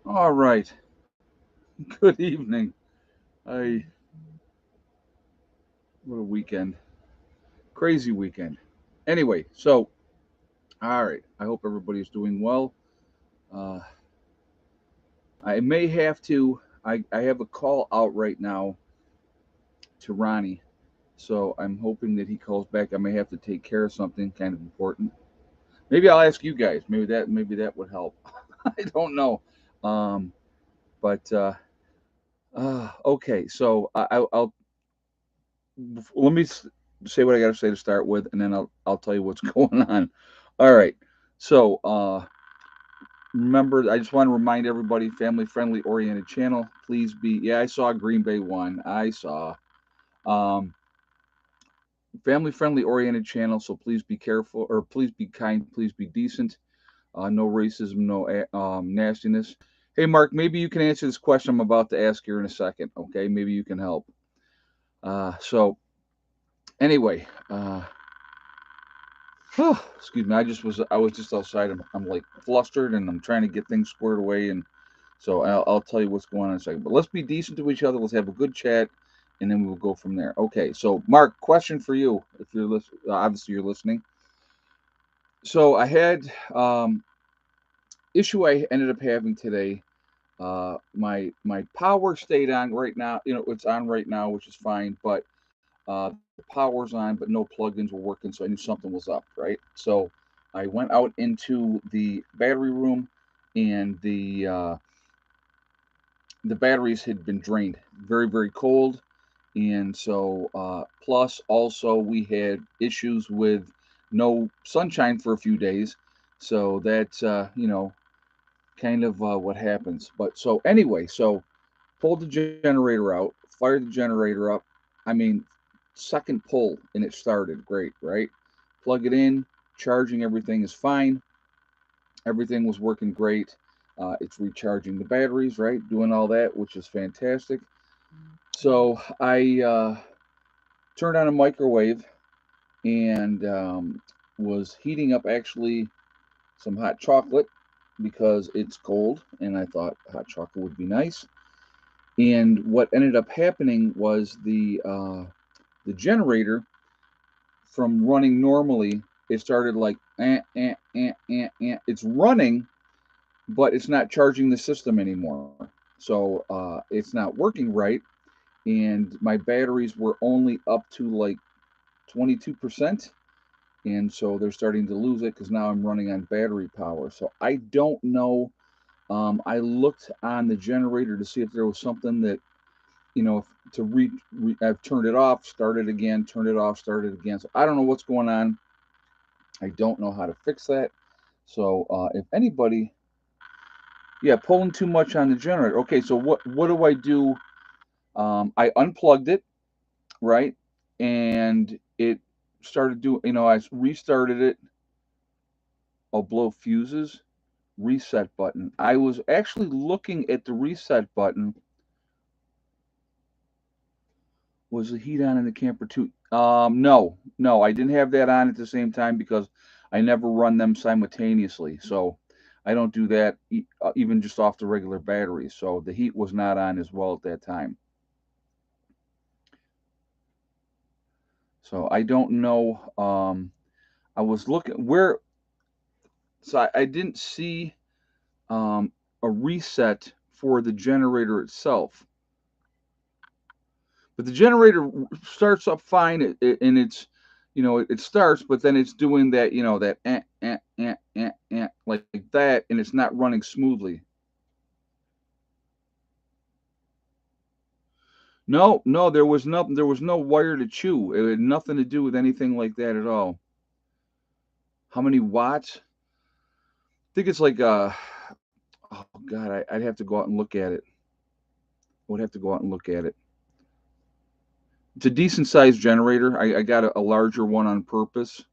All right. Good evening. I What a weekend. Crazy weekend. Anyway, so all right. I hope everybody's doing well. Uh, I may have to. I have a call out right now to Ronnie, so I'm hoping that he calls back. I may have to take care of something kind of important. Maybe I'll ask you guys. Maybe that would help. I don't know. Um, but okay. So I'll let me say what I got to say to start with, and then I'll tell you what's going on. All right. So remember, I just want to remind everybody, family friendly oriented channel. Please be. Yeah, I saw Green Bay won. I saw. Um, Family friendly oriented channel. So please be careful, or please be kind. Please be decent. No racism, no nastiness. Hey, Mark, maybe you can answer this question I'm about to ask here in a second. Okay, maybe you can help. So anyway, excuse me. I was just outside. I'm like flustered and I'm trying to get things squared away. And so I'll tell you what's going on in a second. But let's be decent to each other. Let's have a good chat, and then we'll go from there. Okay. So Mark, question for you. If you're obviously you're listening. So I had issue I ended up having today. My power stayed on right now. It's on right now, which is fine. But the power's on, but no plugins were working, so I knew something was up, right? So I went out into the battery room, and the batteries had been drained, very very cold, and so plus also we had issues with no sunshine for a few days, so that's kind of what happens. But so anyway, so pulled the generator out, fired the generator up. I mean, second pull and it started great, right? Plug it in, charging everything is fine. Everything was working great. It's recharging the batteries, right? Doing all that, which is fantastic. So I turned on a microwave and was heating up actually some hot chocolate because it's cold, and I thought hot chocolate would be nice. And what ended up happening was the generator from running normally, it started like it's running, but it's not charging the system anymore. So it's not working right, and my batteries were only up to like 22%, and so they're starting to lose it because now I'm running on battery power. So I don't know. I looked on the generator to see if there was something that to I've turned it off, started again, turned it off, started again. So I don't know what's going on. I don't know how to fix that. So if anybody, yeah, pulling too much on the generator. Okay, so what do I do? I unplugged it, right, and it started doing. I restarted it. I'll blow fuses. Reset button. I was actually looking at the reset button. Was the heat on in the camper too? No, no, I didn't have that on at the same time because I never run them simultaneously. So I don't do that even just off the regular batteries. So the heat was not on as well at that time. So I don't know. I was looking where, so I didn't see a reset for the generator itself. But the generator starts up fine, and it starts, but then it's doing that, that like that, and it's not running smoothly. No, no, there was nothing. There was no wire to chew. It had nothing to do with anything like that at all. How many watts? I think it's like oh god, I'd have to go out and look at it. I would have to go out and look at it. It's a decent sized generator. I got a larger one on purpose.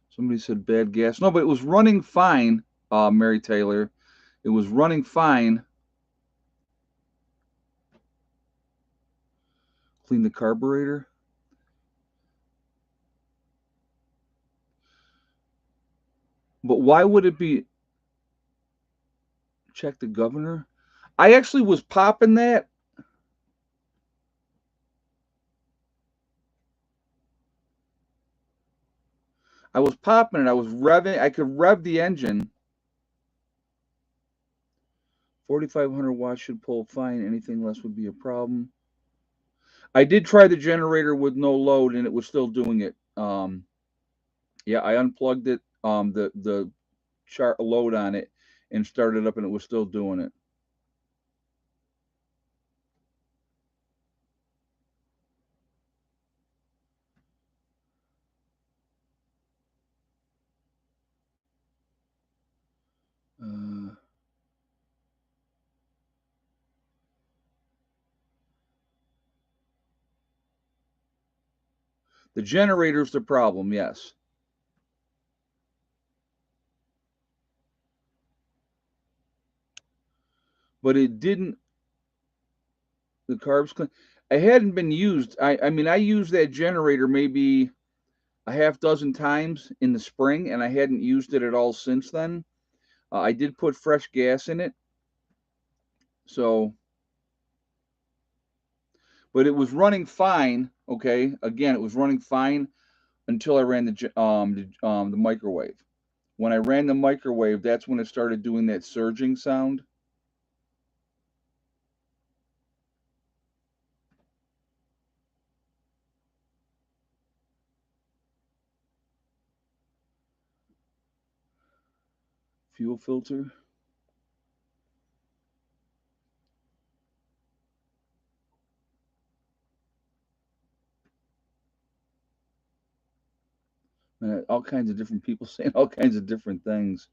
Somebody said bad gas. No, but it was running fine, Mary Taylor. It was running fine. Clean the carburetor. But why would it be check the governor? I actually was popping that. I was popping it. I was revving. I could rev the engine. 4,500 watts should pull fine. Anything less would be a problem. I did try the generator with no load, and it was still doing it. Yeah, I unplugged it, the chart load on it, and started up, and it was still doing it. Uh, the generator's the problem, yes, but it didn't. The carbs clean. It hadn't been used. I mean, I used that generator maybe a half dozen times in the spring, and I hadn't used it at all since then. I did put fresh gas in it, so but it was running fine. Okay, again, it was running fine until I ran the microwave. When I ran the microwave, that's when it started doing that surging sound. Fuel filter. All kinds of different people saying all kinds of different things.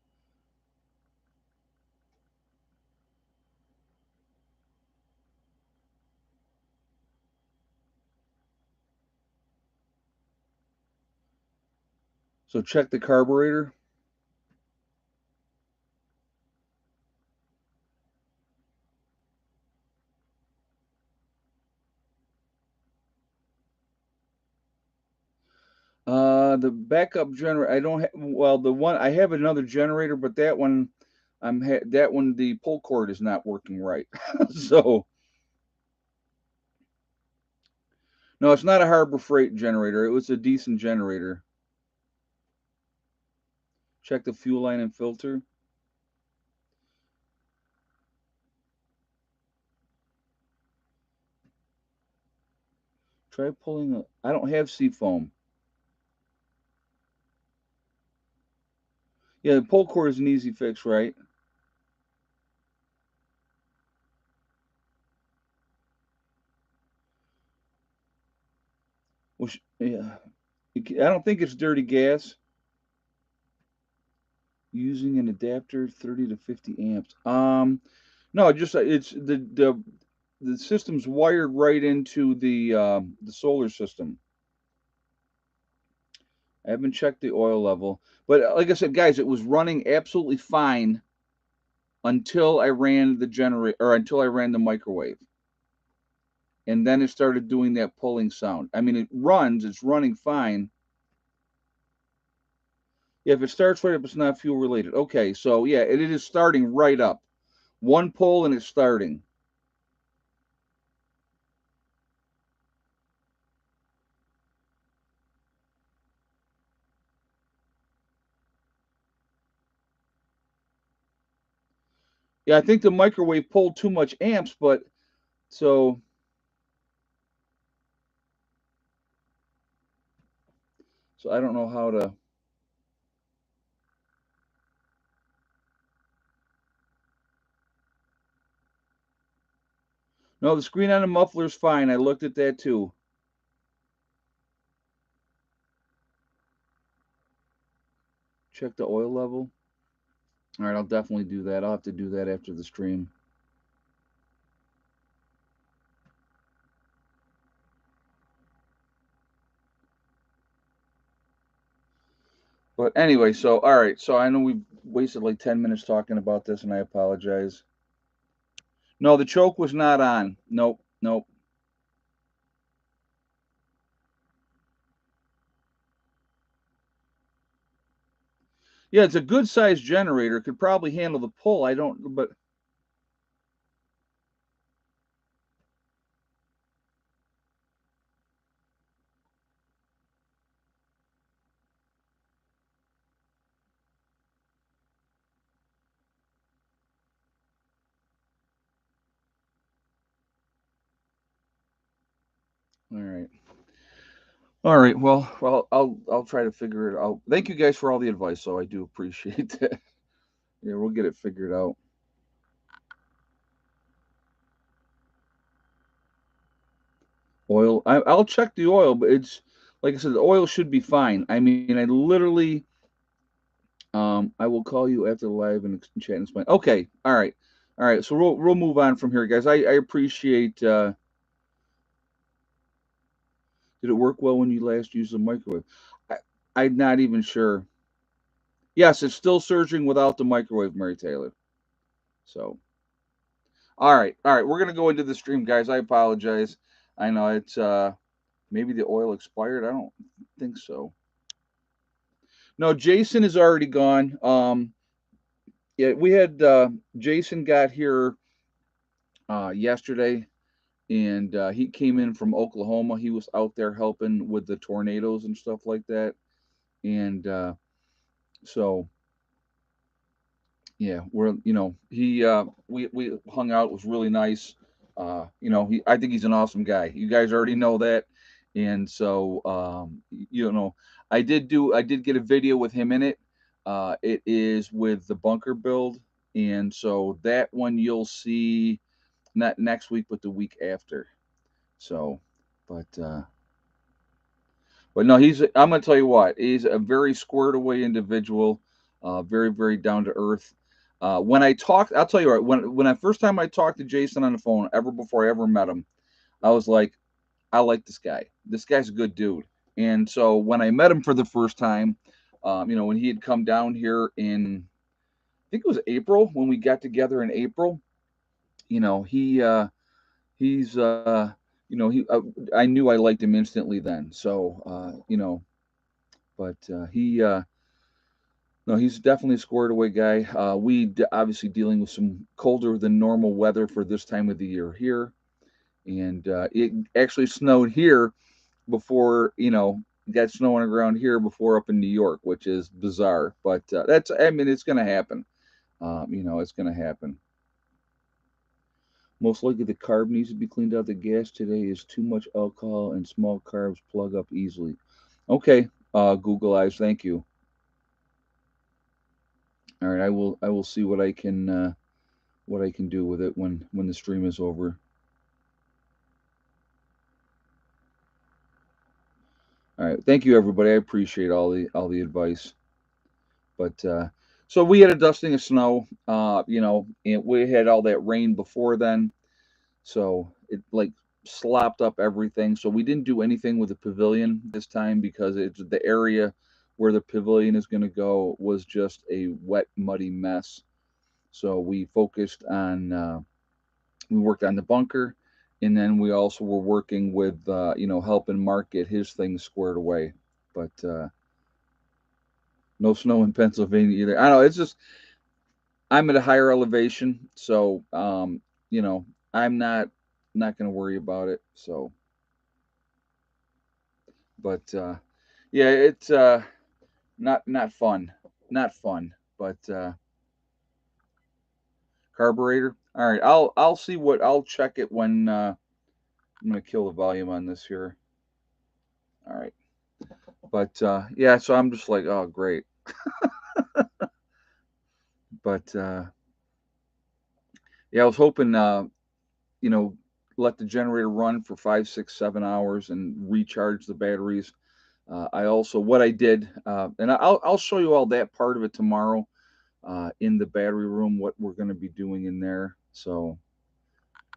So check the carburetor. The backup generator. I don't have. Well, the one I have another generator, but that one, that one the pull cord is not working right. So no, it's not a Harbor Freight generator. It was a decent generator. Check the fuel line and filter. Try pulling a. I don't have seafoam. Yeah, the pull cord is an easy fix, right? Which, yeah, I don't think it's dirty gas. Using an adapter, 30 to 50 amps. No, just it's the system's wired right into the solar system. I haven't checked the oil level, but like I said, guys, it was running absolutely fine until I ran the generator or until I ran the microwave, and then it started doing that pulling sound. I mean, it's running fine. Yeah, if it starts right up, it's not fuel related. Okay, so yeah, it is starting right up. One pull and it's starting. Yeah, I think the microwave pulled too much amps, but so I don't know how to. No, the screen on the muffler is fine. I looked at that too. Check the oil level. All right, I'll definitely do that. I'll have to do that after the stream. But anyway, so all right, so I know we wasted like 10 minutes talking about this, and I apologize. No, the choke was not on. Nope, nope. Yeah, it's a good sized generator. Could probably handle the pull. I don't, but all right. All right. Well, I'll try to figure it out. Thank you guys for all the advice. So I do appreciate that. Yeah, we'll get it figured out. Oil. I'll check the oil, but it's like I said, the oil should be fine. I mean, I literally, I will call you after the live and chat and explain. Okay. All right. So we'll move on from here, guys. I appreciate. Did it work well when you last used the microwave? I, I'm not even sure. Yes, it's still surging without the microwave, Mary Taylor. So, all right. We're gonna go into the stream, guys. I apologize. I know it's maybe the oil expired. I don't think so. No, Jason is already gone. Yeah, we had Jason got here yesterday, and he came in from Oklahoma. He was out there helping with the tornadoes and stuff like that, and so yeah, we're he we hung out. It was really nice. I think he's an awesome guy. You guys already know that, and so I did get a video with him in it. It is with the bunker build, and so that one you'll see not next week, but the week after. So, but no, I'm gonna tell you what, he's a very squared away individual, very very down to earth. When I talked, I'll tell you what, when I first time I talked to Jason on the phone, ever before I ever met him, I was like, I like this guy. This guy's a good dude. And so when I met him for the first time, when he had come down here in, I think it was April when we got together in April. You know, he's I knew I liked him instantly then. So but he no, he's definitely a squared away guy. Obviously dealing with some colder than normal weather for this time of the year here, and it actually snowed here before it got snowing around here before up in New York, which is bizarre. But that's I mean it's going to happen. It's going to happen. Most likely the carb needs to be cleaned out. The gas today is too much alcohol and small carbs plug up easily. Okay, Google Eyes, thank you. All right, I will see what I can do with it when the stream is over. All right, thank you everybody. I appreciate all the advice. But so we had a dusting of snow, and we had all that rain before then, so it like slopped up everything. So we didn't do anything with the pavilion this time because it's the area where the pavilion is going to go was just a wet, muddy mess. So we worked on the bunker, and then we also were working with helping Mark get his things squared away. But no snow in Pennsylvania either. I don't know. It's just I'm at a higher elevation, so you know I'm not going to worry about it. So, but yeah, it's not fun, not fun. But carburetor. All right, I'll see what I'll check it when I'm going to kill the volume on this here. All right. But yeah, so I'm just like, oh, great. But yeah, I was hoping, you know, let the generator run for 5, 6, 7 hours and recharge the batteries. I also, what I did, and I'll show you all that part of it tomorrow in the battery room, what we're going to be doing in there. So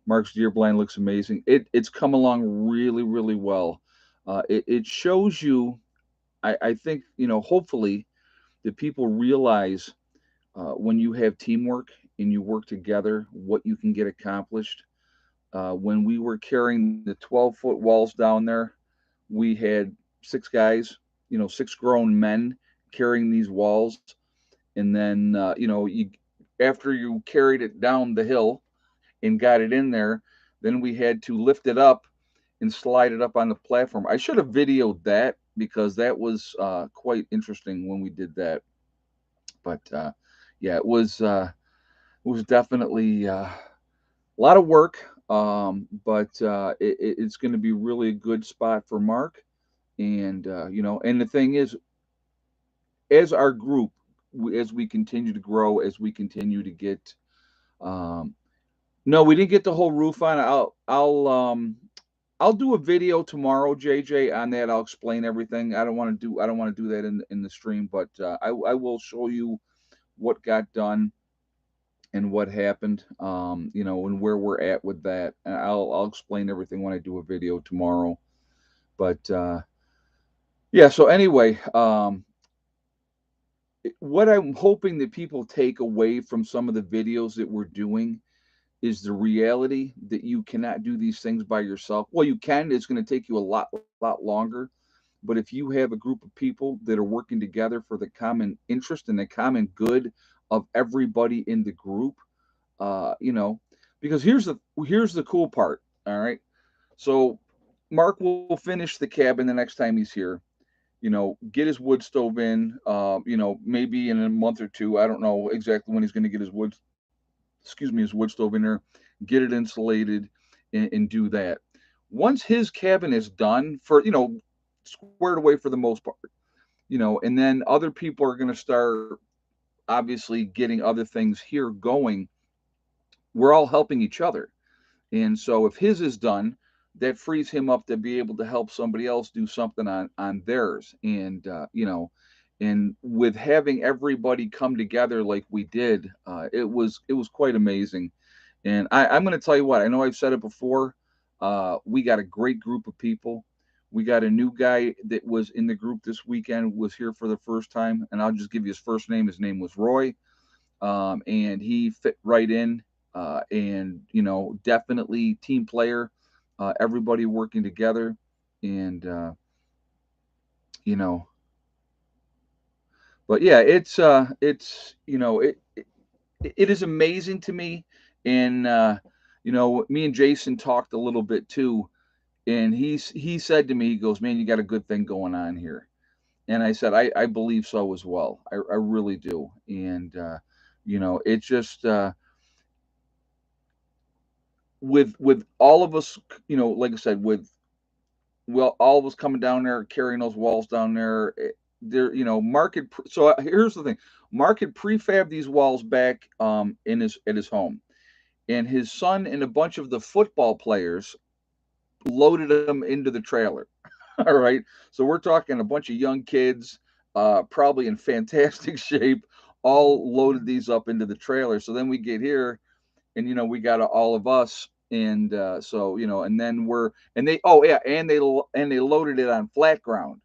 Mark's deer blind looks amazing. It's come along really, really well. It shows you, I think, hopefully that people realize when you have teamwork and you work together, what you can get accomplished. When we were carrying the 12-foot walls down there, we had 6 guys, 6 grown men carrying these walls. and then you after you carried it down the hill and got it in there, then we had to lift it up and slide it up on the platform. I should have videoed that because that was quite interesting when we did that. But yeah, it was definitely a lot of work. But it's going to be really a good spot for Mark. And and the thing is, as our group, as we continue to grow, as we continue to get, um, no, we didn't get the whole roof on. I'll do a video tomorrow, JJ, on that. I'll explain everything. I don't want to do that in the stream, but I will show you what got done and what happened, and where we're at with that. And I'll explain everything when I do a video tomorrow. But yeah, so anyway, what I'm hoping that people take away from some of the videos that we're doing is the reality that you cannot do these things by yourself. Well, you can. It's going to take you a lot longer. But if you have a group of people that are working together for the common interest and the common good of everybody in the group, you know, because here's the cool part. All right, so Mark will finish the cabin the next time he's here. Get his wood stove in. Maybe in a month or two. I don't know exactly when he's going to get his wood stove in there, get it insulated, and do that. Once his cabin is done for squared away for the most part, and then other people are going to start obviously getting other things here going. We're all helping each other. And so if his is done, that frees him up to be able to help somebody else do something on theirs. And and with having everybody come together like we did, it was quite amazing. And I'm going to tell you what, I know I've said it before. We got a great group of people. We got a new guy that was in the group this weekend, was here for the first time, and I'll just give you his first name. His name was Roy, and he fit right in. And definitely team player. Everybody working together, and you know, but yeah, it is amazing to me. And me and Jason talked a little bit too, and he said to me, he goes, "Man, you got a good thing going on here." And I said, I believe so as well. I really do. And it's just with all of us, like I said, with well, all of us coming down there, carrying those walls down there. There, So here's the thing: Mark had prefab these walls back in his at his home, and his son and a bunch of the football players loaded them into the trailer. All right, so we're talking a bunch of young kids, probably in fantastic shape, all loaded these up into the trailer. So then we get here, and we got all of us, and so and then and they oh yeah, and they loaded it on flat ground.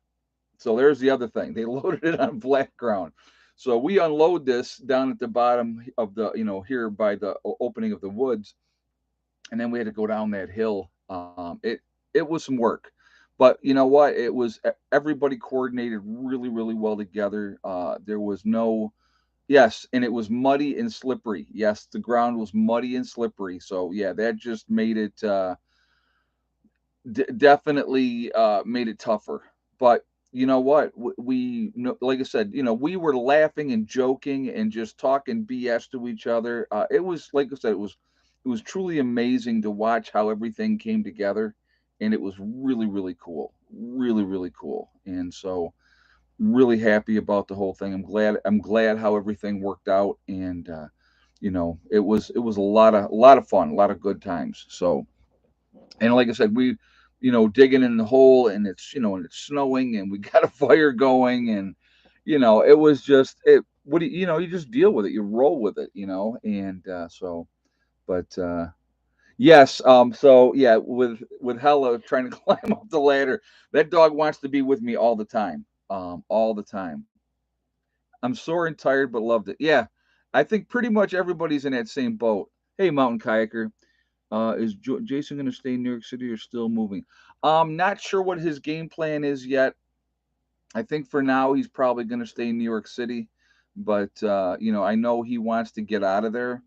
So there's the other thing, they loaded it on flat ground. So we unload this down at the bottom of the here by the opening of the woods, and then we had to go down that hill. It was some work, but you know what, everybody coordinated really well together. There was no Yes, and it was muddy and slippery. Yes, the ground was muddy and slippery. So yeah, that just made it definitely made it tougher. But you know what? Like I said, we were laughing and joking and just talking BS to each other. It was like I said, it was truly amazing to watch how everything came together, and it was really cool, really cool. And so really happy about the whole thing. I'm glad how everything worked out, and it was a lot of fun, a lot of good times. So, and like I said, we digging in the hole, and it's snowing, and we got a fire going, and it was just it. What do you just deal with it, you roll with it, and so, but yes, so yeah, with Hella trying to climb up the ladder, that dog wants to be with me all the time, all the time. I'm sore and tired, but loved it. Yeah, I think pretty much everybody's in that same boat. Hey, mountain kayaker, is Jason going to stay in New York City or still moving? Not sure what his game plan is yet. I think for now he's probably going to stay in New York City. but I know he wants to get out of there,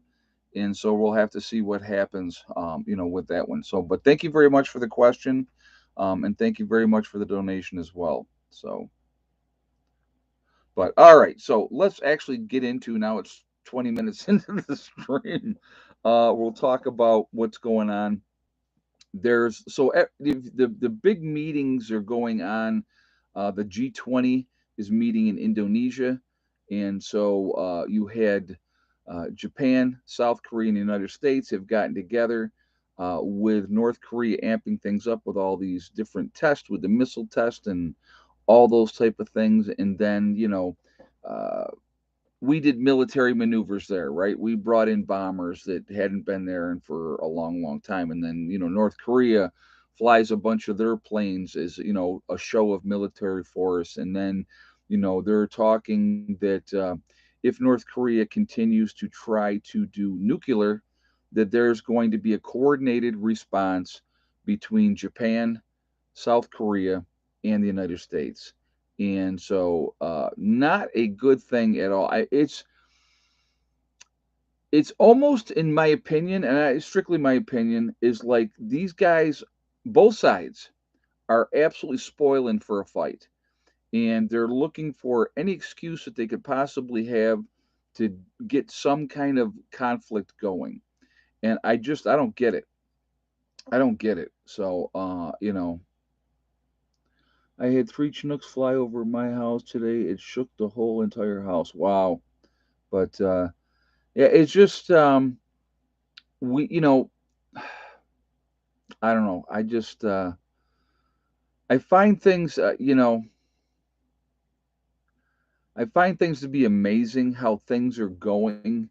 and so we'll have to see what happens, with that one. So, but thank you very much for the question, and thank you very much for the donation as well. So, but all right, so let's actually get into now. It's 20 minutes into the stream. We'll talk about what's going on. The big meetings are going on. The G20 is meeting in Indonesia, and so you had Japan, South Korea, and the United States have gotten together, with North Korea amping things up with all these different tests, with the missile test and all those type of things, and then uh, we did military maneuvers there, right? We brought in bombers that hadn't been there and for a long, long time. And then, North Korea flies a bunch of their planes as, a show of military force. And then, they're talking that if North Korea continues to try to do nuclear, that there's going to be a coordinated response between Japan, South Korea, and the United States. And so, not a good thing at all. It's almost, in my opinion, and strictly my opinion, is like these guys, both sides, are absolutely spoiling for a fight, and they're looking for any excuse that they could possibly have to get some kind of conflict going. And I don't get it. I don't get it. So, I had three Chinooks fly over my house today. It shook the whole entire house. Wow. But yeah, it's just we I don't know. I find things I find things to be amazing how things are going,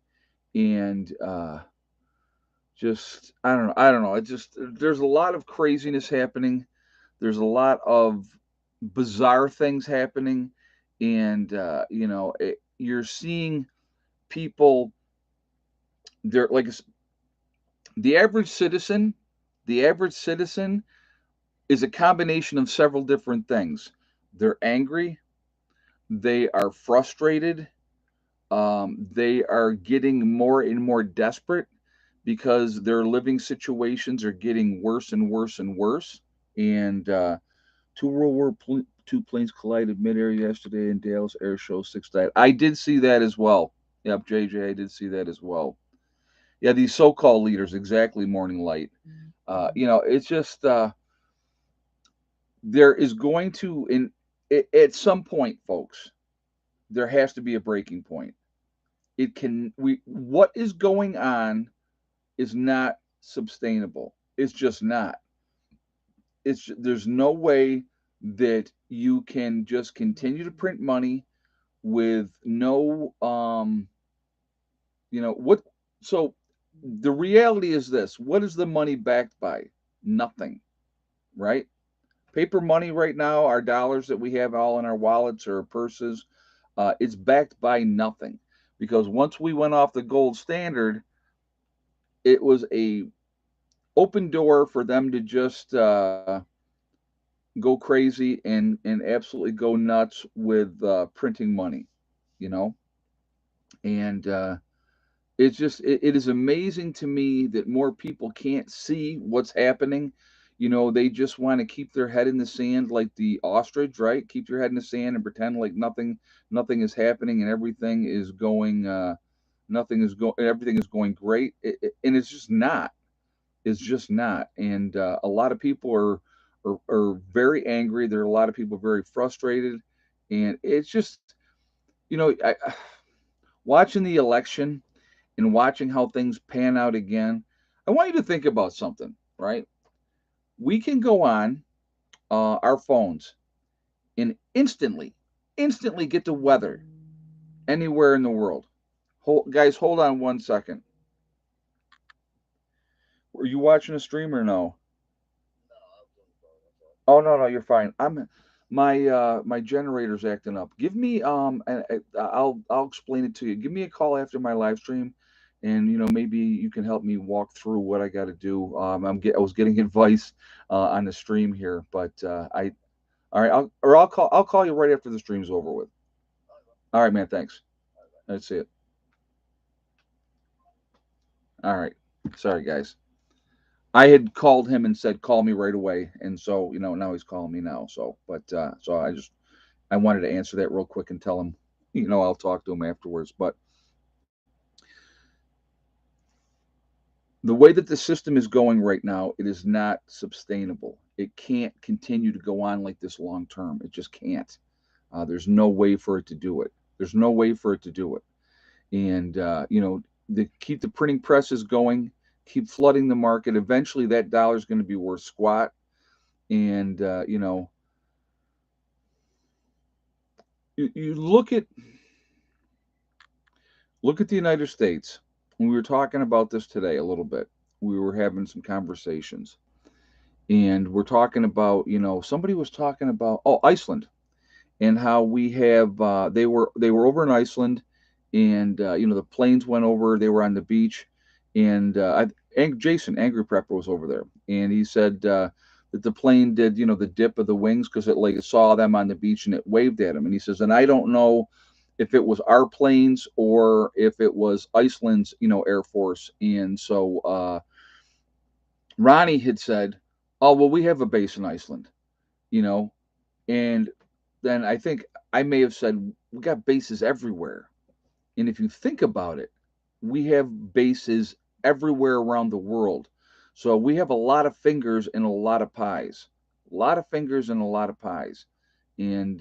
and just I don't know. It just there's a lot of craziness happening. There's a lot of bizarre things happening, and you're seeing people. They're like the average citizen. The average citizen is a combination of several different things. They're angry. They are frustrated. They are getting more and more desperate because their living situations are getting worse and worse and worse. And two II planes collided midair yesterday in Dallas Air Show. Six died. I did see that as well. Yep, JJ, I did see that as well. Yeah, these so-called leaders, exactly. Morning Light. It's just there is going to in at some point, folks. There has to be a breaking point. It can we What is going on is not sustainable. It's just not. There's no way that you can just continue to print money with no what so the reality is this: what is the money backed by? Nothing, right? Paper money right now, our dollars that we have all in our wallets or purses, it's backed by nothing, because once we went off the gold standard, it was a open door for them to just go crazy and absolutely go nuts with printing money, you know. And it is amazing to me that more people can't see what's happening. They just want to keep their head in the sand like the ostrich, right? Keep your head in the sand and pretend like nothing is happening and everything is going great. And it's just not. It's just not. And a lot of people are very angry. There are a lot of people very frustrated, and it's just watching the election and watching how things pan out again. I want you to think about something, right? We can go on our phones and instantly get the weather anywhere in the world. Guys, hold on 1 second. Were you watching a stream or no? Oh, no, no, you're fine. My generator's acting up. Give me I'll explain it to you. Give me a call after my live stream, and maybe you can help me walk through what I got to do. I was getting advice on the stream here, but I all right. I'll call you right after the stream's over with. All right, man. Thanks. That's it. All right. Sorry, guys. I had called him and said, "Call me right away," and so now he's calling me now. So, so I wanted to answer that real quick and tell him, I'll talk to him afterwards. But the way that the system is going right now, it is not sustainable. It can't continue to go on like this long term. It just can't. There's no way for it to do it. There's no way for it to do it. And keep the printing presses going, keep flooding the market. Eventually, that dollar is going to be worth squat. And you look at the United States. We were talking about this today a little bit. We were having some conversations, and we're talking about somebody was talking about Iceland and how we have they were over in Iceland, and the planes went over. They were on the beach, and Jason Angry Prepper was over there, and he said that the plane did the dip of the wings because it saw them on the beach and it waved at him, and he says, and I don't know if it was our planes or if it was Iceland's Air Force, and so Ronnie had said, oh well, we have a base in Iceland, you know, and then I think I may have said we got bases everywhere. And if you think about it, we have bases everywhere around the world. So we have a lot of fingers and a lot of pies. A lot of fingers and a lot of pies. And,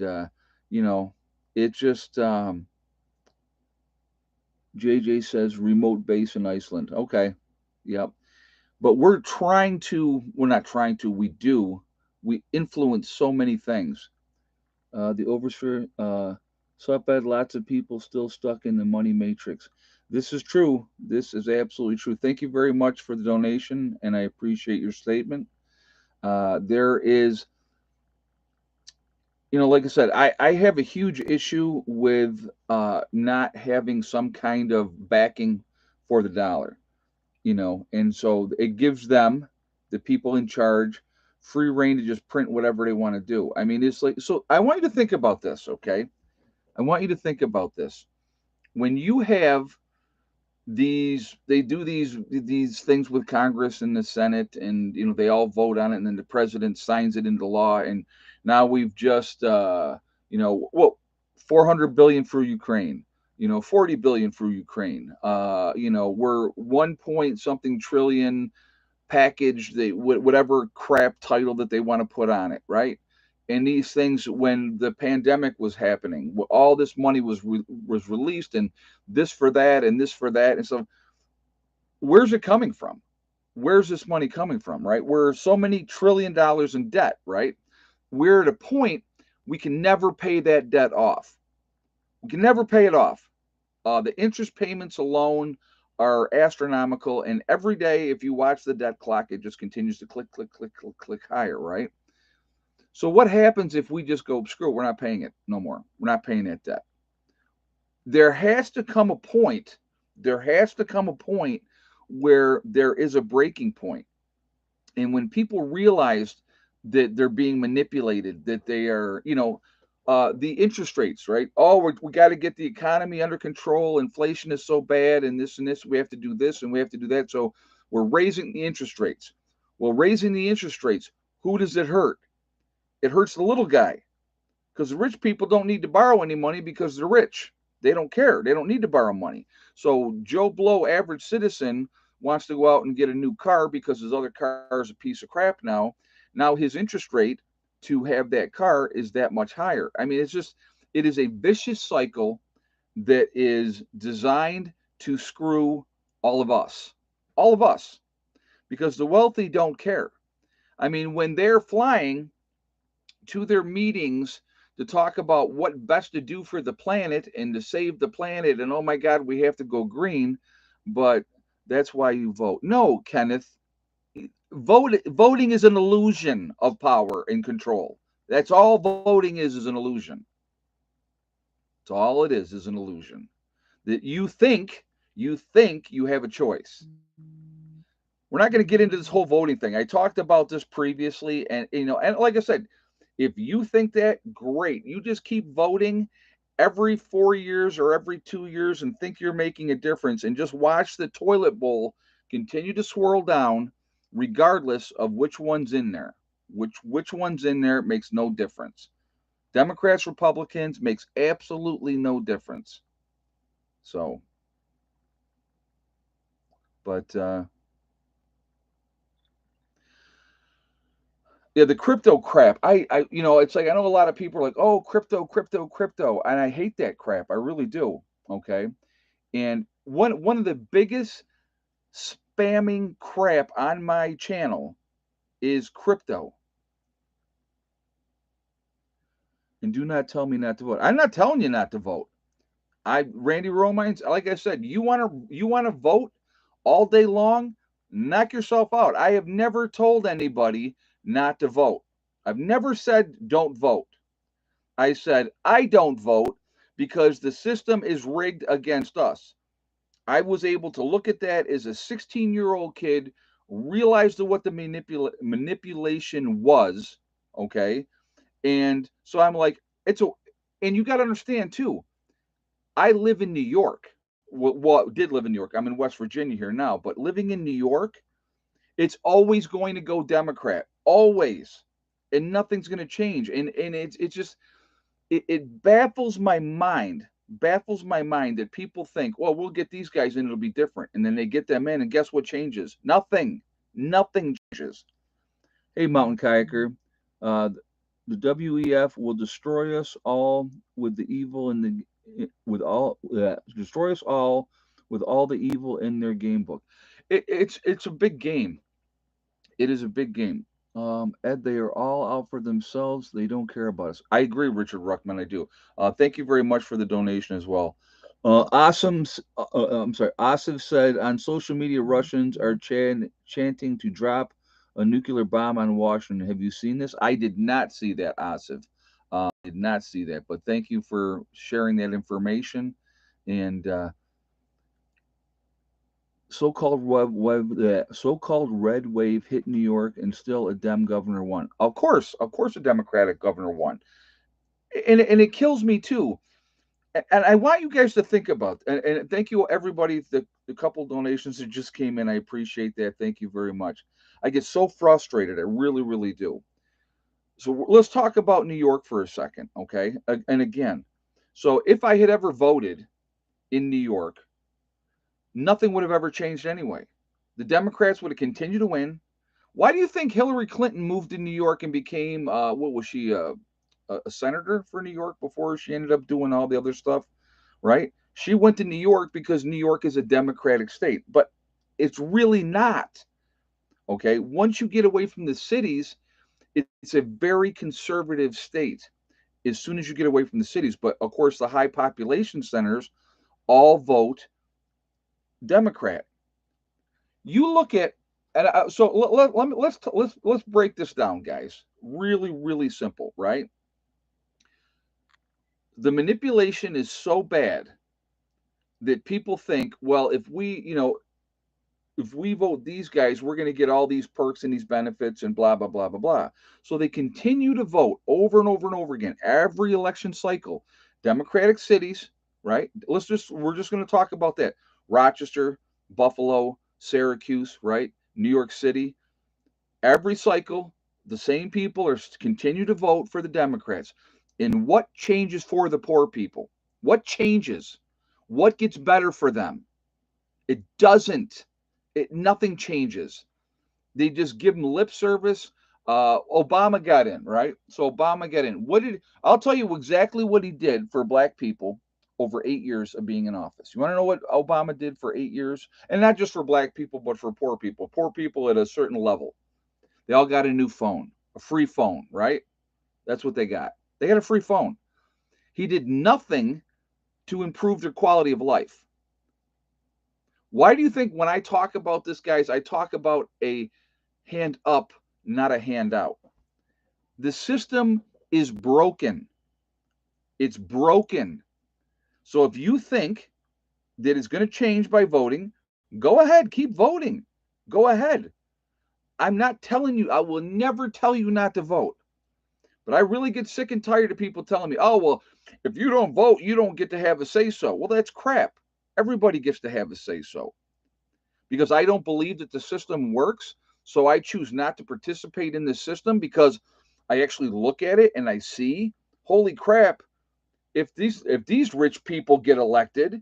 you know, it just, JJ says remote base in Iceland. Okay. Yep. But we're not trying to, we influence so many things. The oversphere, Sweatbed, lots of people still stuck in the money matrix. This is true. This is absolutely true. Thank you very much for the donation, and I appreciate your statement. There is, like I said, I have a huge issue with not having some kind of backing for the dollar, and so it gives them, the people in charge, free reign to just print whatever they want to do. I mean, it's like, so I want you to think about this, okay? I want you to think about this. When you have they do these things with Congress and the Senate, and they all vote on it, and then the president signs it into law, and now we've just 400 billion for Ukraine, 40 billion for Ukraine. We're 1 point something trillion package, they whatever crap title that they want to put on it, right? And these things, when the pandemic was happening, all this money was released, and this for that, and this for that, and so where's it coming from? Where's this money coming from, right? We're so many $1 trillion in debt, right? We're at a point we can never pay that debt off. We can never pay it off. The interest payments alone are astronomical, and every day, if you watch the debt clock, it just continues to click, click, click, click, click higher, right? So what happens if we just go, screw it, we're not paying it no more. We're not paying that debt. There has to come a point. There has to come a point where there is a breaking point. And when people realize that they're being manipulated, that they are, the interest rates, right? Oh, we got to get the economy under control. Inflation is so bad, and this and this. We have to do this and we have to do that. So we're raising the interest rates. Well, raising the interest rates, who does it hurt? It hurts the little guy, because the rich people don't need to borrow any money because they're rich. They don't care. They don't need to borrow money. So Joe Blow, average citizen, wants to go out and get a new car because his other car is a piece of crap now. Now his interest rate to have that car is that much higher. I mean, it is a vicious cycle that is designed to screw all of us, because the wealthy don't care. I mean, when they're flying to their meetings to talk about what best to do for the planet and to save the planet, and oh my God, we have to go green, but that's why you vote. No, Kenneth, voting is an illusion of power and control. That's all voting is an illusion. That's all it is an illusion. That you have a choice. We're not going to get into this whole voting thing. I talked about this previously, and and like I said, if you think that, great. You just keep voting, every 4 years or every 2 years and think you're making a difference, and just watch the toilet bowl continue to swirl down regardless of which one's in there. Which one's in there makes no difference. Democrats, Republicans makes absolutely no difference. So, but yeah, the crypto crap. It's like I know a lot of people are like, "Oh, crypto, crypto, crypto," and I hate that crap. I really do. Okay, and one of the biggest spamming crap on my channel is crypto. And do not tell me not to vote. I'm not telling you not to vote. Randy Romines, like I said, you wanna vote all day long, knock yourself out. I have never told anybody not to vote. I've never said don't vote. I said I don't vote because the system is rigged against us. I was able to look at that as a 16-year-old kid, realized what the manipulation was, okay? And so I'm like, and you got to understand too, I live in New York. Well, did live in New York. I'm in West Virginia here now, but living in New York, it's always going to go Democrat, always, and nothing's going to change. And it's just it baffles my mind that people think, well, we'll get these guys in, it'll be different, and then they get them in, and guess what changes? Nothing changes. Hey, mountain kayaker, uh, the WEF will destroy us all with the evil in destroy us all with all the evil in their game book. It's a big game. It is a big game. Ed, they are all out for themselves. They don't care about us. I agree, Richard Ruckman. I do. Thank you very much for the donation as well. I'm sorry. Asif said on social media, Russians are chanting to drop a nuclear bomb on Washington. Have you seen this? I did not see that, Asif. Did not see that. But thank you for sharing that information. And so-called red wave hit New York, and still a Dem governor won. Of course, a Democratic governor won, and it kills me too. And I want you guys to think about, and thank you everybody, the couple donations that just came in. I appreciate that. Thank you very much. I get so frustrated. I really, really do. So let's talk about New York for a second, okay? And again, so if I had ever voted in New York, nothing would have ever changed anyway. The Democrats would have continued to win. Why do you think Hillary Clinton moved to New York and became what was she a senator for New York before she ended up doing all the other stuff, right? She went to New York because New York is a Democratic state, but it's really not. Okay, once you get away from the cities, it's a very conservative state as soon as you get away from the cities. But of course, the high population centers all vote Democrat. You look at, and so let's break this down, guys. Really, really simple, right? The manipulation is so bad that people think, well, if we vote these guys, we're going to get all these perks and these benefits and blah blah blah blah blah. So they continue to vote over and over and over again every election cycle. Democratic cities, right? We're just going to talk about that. Rochester, Buffalo, Syracuse, right? New York City. Every cycle, the same people are continue to vote for the Democrats. And what changes for the poor people? What changes? What gets better for them? It doesn't. Nothing changes. They just give them lip service. Obama got in, right? So Obama got in. I'll tell you exactly what he did for black people over 8 years of being in office. You want to know what Obama did for 8 years? And not just for black people, but for poor people. Poor people at a certain level. They all got a new phone, a free phone, right? That's what they got. They got a free phone. He did nothing to improve their quality of life. Why do you think when I talk about this, guys, I talk about a hand up, not a handout? The system is broken. It's broken. So if you think that it's going to change by voting, go ahead, keep voting. Go ahead. I'm not telling you, I will never tell you not to vote. But I really get sick and tired of people telling me, oh, well, if you don't vote, you don't get to have a say so. Well, that's crap. Everybody gets to have a say so because I don't believe that the system works. So I choose not to participate in this system because I actually look at it and I see, holy crap, if these rich people get elected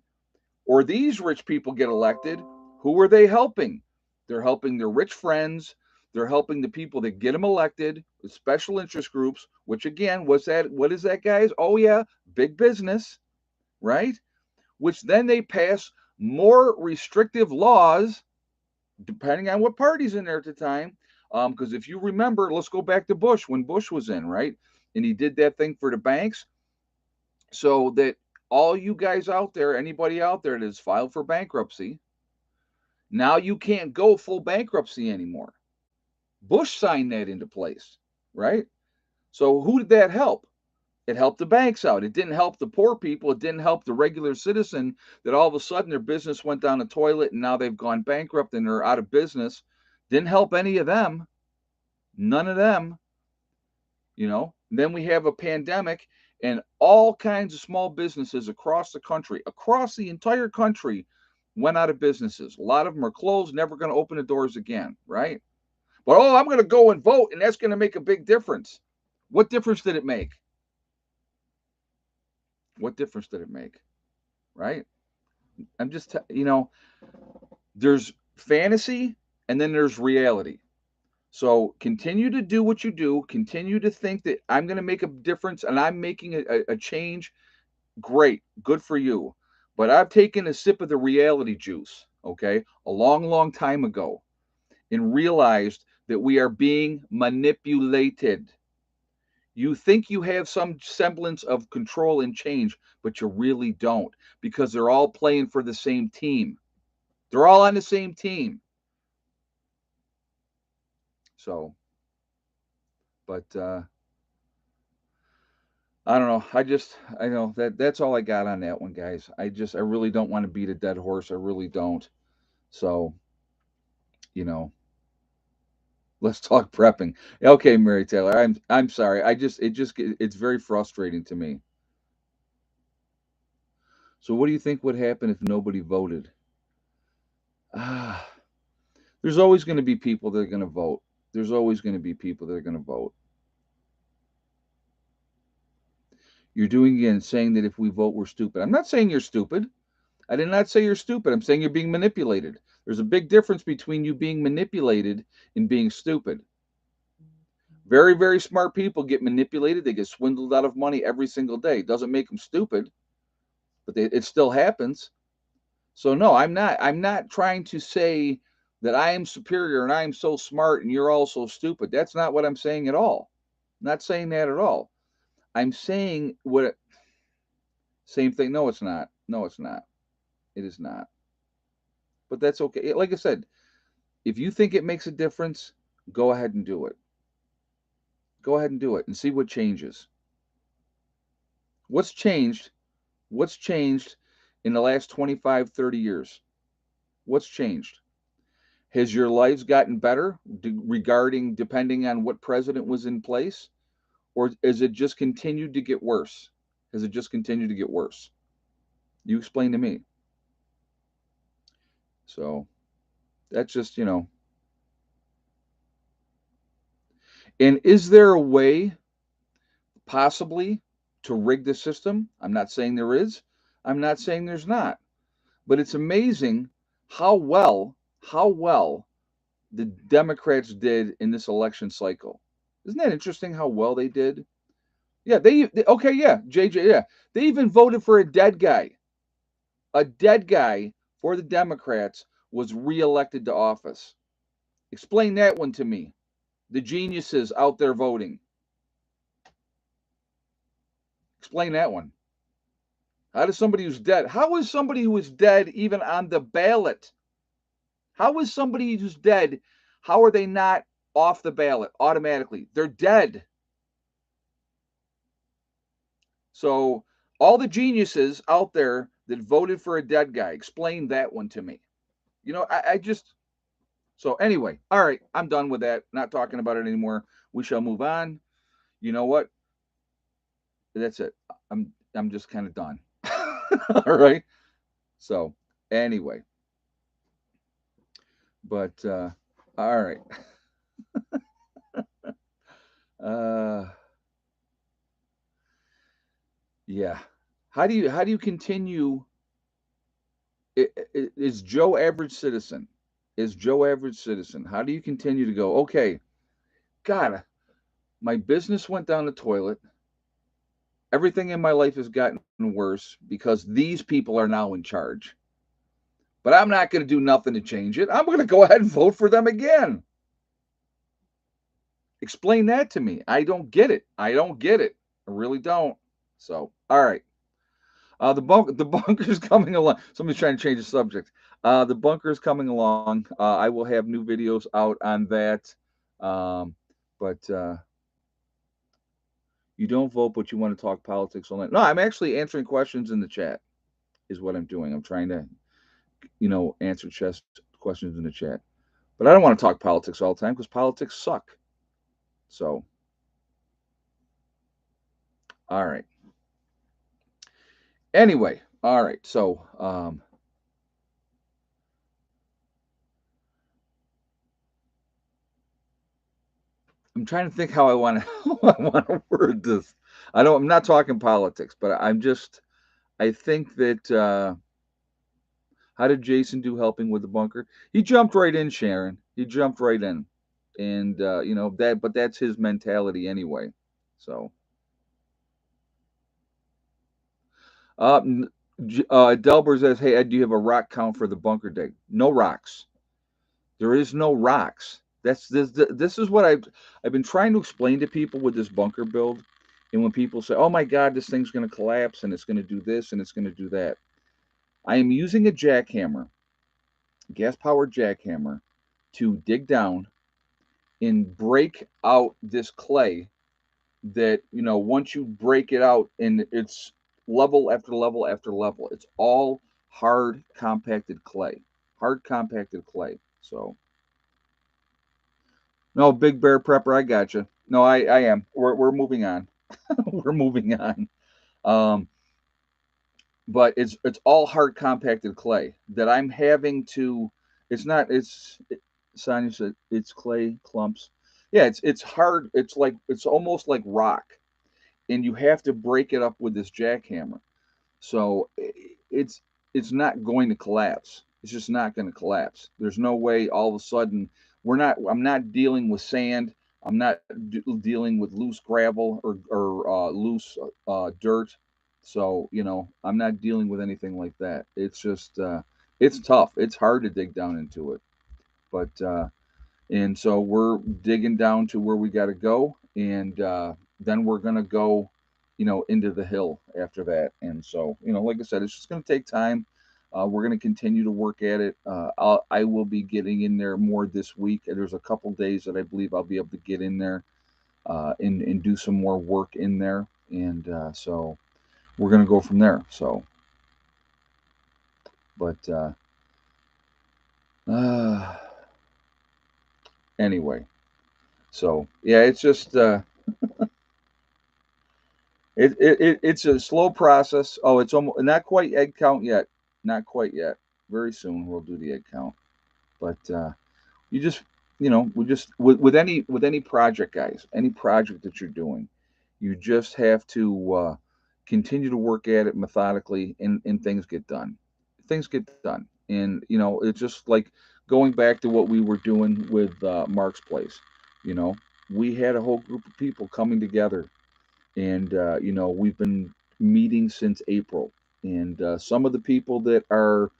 or these rich people get elected, who are they helping? They're helping their rich friends. They're helping the people that get them elected, the special interest groups, which again, what's that? What is that, guys? Oh, yeah, big business, right? Which then they pass more restrictive laws, depending on what party's in there at the time. Because if you remember, let's go back to Bush when Bush was in, right? And he did that thing for the banks so that all you guys out there, anybody out there that has filed for bankruptcy, now you can't go full bankruptcy anymore. Bush signed that into place, right? So who did that help? It helped the banks out. It didn't help the poor people. It didn't help the regular citizen that all of a sudden their business went down the toilet and now they've gone bankrupt and they're out of business. Didn't help any of them. None of them, you know. Then we have a pandemic and all kinds of small businesses across the country, across the entire country, went out of businesses. A lot of them are closed, never going to open the doors again, right? But oh, I'm going to go and vote, and that's going to make a big difference. What difference did it make? What difference did it make? Right? I'm just, there's fantasy and then there's reality. So continue to do what you do. Continue to think that I'm going to make a difference and I'm making a change. Great. Good for you. But I've taken a sip of the reality juice, okay, a long, long time ago and realized that we are being manipulated. You think you have some semblance of control and change, but you really don't because they're all playing for the same team. They're all on the same team. So, but I don't know. I know that's all I got on that one, guys. I really don't want to beat a dead horse. I really don't. So, you know, let's talk prepping. Okay, Mary Taylor. I'm sorry. It's very frustrating to me. So, what do you think would happen if nobody voted? Ah, there's always going to be people that are going to vote. There's always going to be people that are going to vote. You're doing again saying that if we vote, we're stupid. I'm not saying you're stupid. I did not say you're stupid. I'm saying you're being manipulated. There's a big difference between you being manipulated and being stupid. Very, very smart people get manipulated. They get swindled out of money every single day. It doesn't make them stupid, but it still happens. So no, I'm not. I'm not trying to say that I am superior and I am so smart and you're all so stupid. That's not what I'm saying at all. I'm not saying that at all. I'm saying what same thing. No, it's not. No, it's not. It is not. But that's okay. Like I said, if you think it makes a difference, go ahead and do it. Go ahead and do it and see what changes. What's changed? What's changed in the last 25, 30 years? What's changed? Has your lives gotten better regarding depending on what president was in place? Or has it just continued to get worse? Has it just continued to get worse? You explain to me. So that's just, And is there a way possibly to rig the system? I'm not saying there is. I'm not saying there's not. But it's amazing how well the Democrats did in this election cycle. Isn't that interesting how well they did? Yeah, okay, yeah, JJ, yeah. They even voted for a dead guy. A dead guy for the Democrats was reelected to office. Explain that one to me. The geniuses out there voting. Explain that one. How does somebody who's dead? How is somebody who is dead even on the ballot? How is somebody who's dead? How are they not off the ballot automatically? They're dead. So all the geniuses out there that voted for a dead guy, explain that one to me. I just so anyway, all right, I'm done with that. Not talking about it anymore. We shall move on. You know what? That's it. I'm just kind of done. All right. So anyway, but all right. Uh, yeah. How do you continue? Is Joe average citizen? Is Joe average citizen? How do you continue to go? Okay, God, my business went down the toilet. Everything in my life has gotten worse because these people are now in charge. But I'm not going to do nothing to change it. I'm going to go ahead and vote for them again. Explain that to me. I don't get it. I don't get it. I really don't. So, all right. The bunker's coming along. Somebody's trying to change the subject. The bunker's coming along. I will have new videos out on that. Um, but you don't vote, but you want to talk politics all night. No, I'm actually answering questions in the chat. Is what I'm doing. I'm trying to, answer chess questions in the chat. But I don't want to talk politics all the time because politics suck. So, all right. Anyway, all right. So, I'm trying to think how I want to how I want to word this. I'm not talking politics, but I think that how did Jason do helping with the bunker? He jumped right in, Sharon. He jumped right in, and but that's his mentality anyway. So, uh, Delbert says, "Hey Ed, do you have a rock count for the bunker dig? No rocks. There is no rocks. This is what I've been trying to explain to people with this bunker build. And when people say, "Oh my God, this thing's going to collapse and it's going to do this and it's going to do that," I am using a jackhammer, gas powered jackhammer, to dig down and break out this clay. That once you break it out, and it's level after level after level, it's all hard compacted clay, hard compacted clay. So no, Big Bear Prepper, I got you. No, I am. We're moving on. We're moving on. Um, but it's all hard compacted clay that I'm having to. It's not. Sonia said it's clay clumps. Yeah, it's hard. It's almost like rock, and you have to break it up with this jackhammer. So it's it's not going to collapse. It's just not going to collapse. There's no way all of a sudden I'm not dealing with sand. I'm not dealing with loose gravel or loose dirt. So I'm not dealing with anything like that. It's just it's tough. It's hard to dig down into it. But and so we're digging down to where we got to go, and then we're gonna go, into the hill after that. And so, like I said, it's just gonna take time. We're gonna continue to work at it. I will be getting in there more this week. There's a couple days that I believe I'll be able to get in there and do some more work in there, and so we're gonna go from there. So, but uh, anyway, so yeah, it's just. It's a slow process. Oh, it's almost not quite egg count yet. Not quite yet. Very soon we'll do the egg count. But you just we just with any project, guys, any project that you're doing, you just have to continue to work at it methodically, and things get done. Things get done, and it's just like going back to what we were doing with Mark's place. You know, we had a whole group of people coming together, and we've been meeting since April, and some of the people that are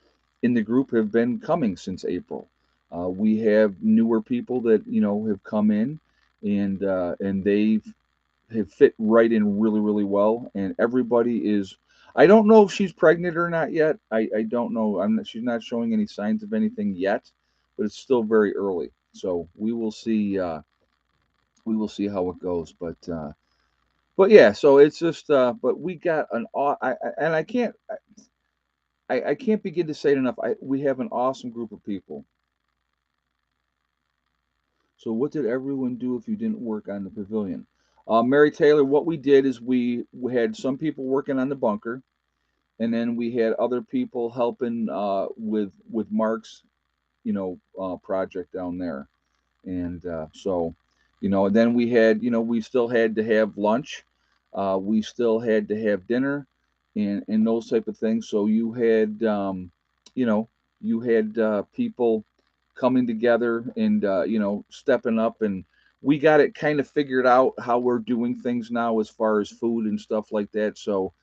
in the group have been coming since April. We have newer people that have come in, and they have fit right in really really well, and everybody is. I don't know if she's pregnant or not yet. I don't know. She's not showing any signs of anything yet, but it's still very early. So we will see. We will see how it goes, but yeah, so it's just but we got and I can't begin to say it enough. We have an awesome group of people. So what did everyone do if you didn't work on the pavilion? Mary Taylor, what we did is we had some people working on the bunker, and then we had other people helping with Mark's, project down there. And so, and then we had, we still had to have lunch, we still had to have dinner, and those type of things. So you know, you had people coming together and stepping up, and we got it kind of figured out how we're doing things now as far as food and stuff like that. So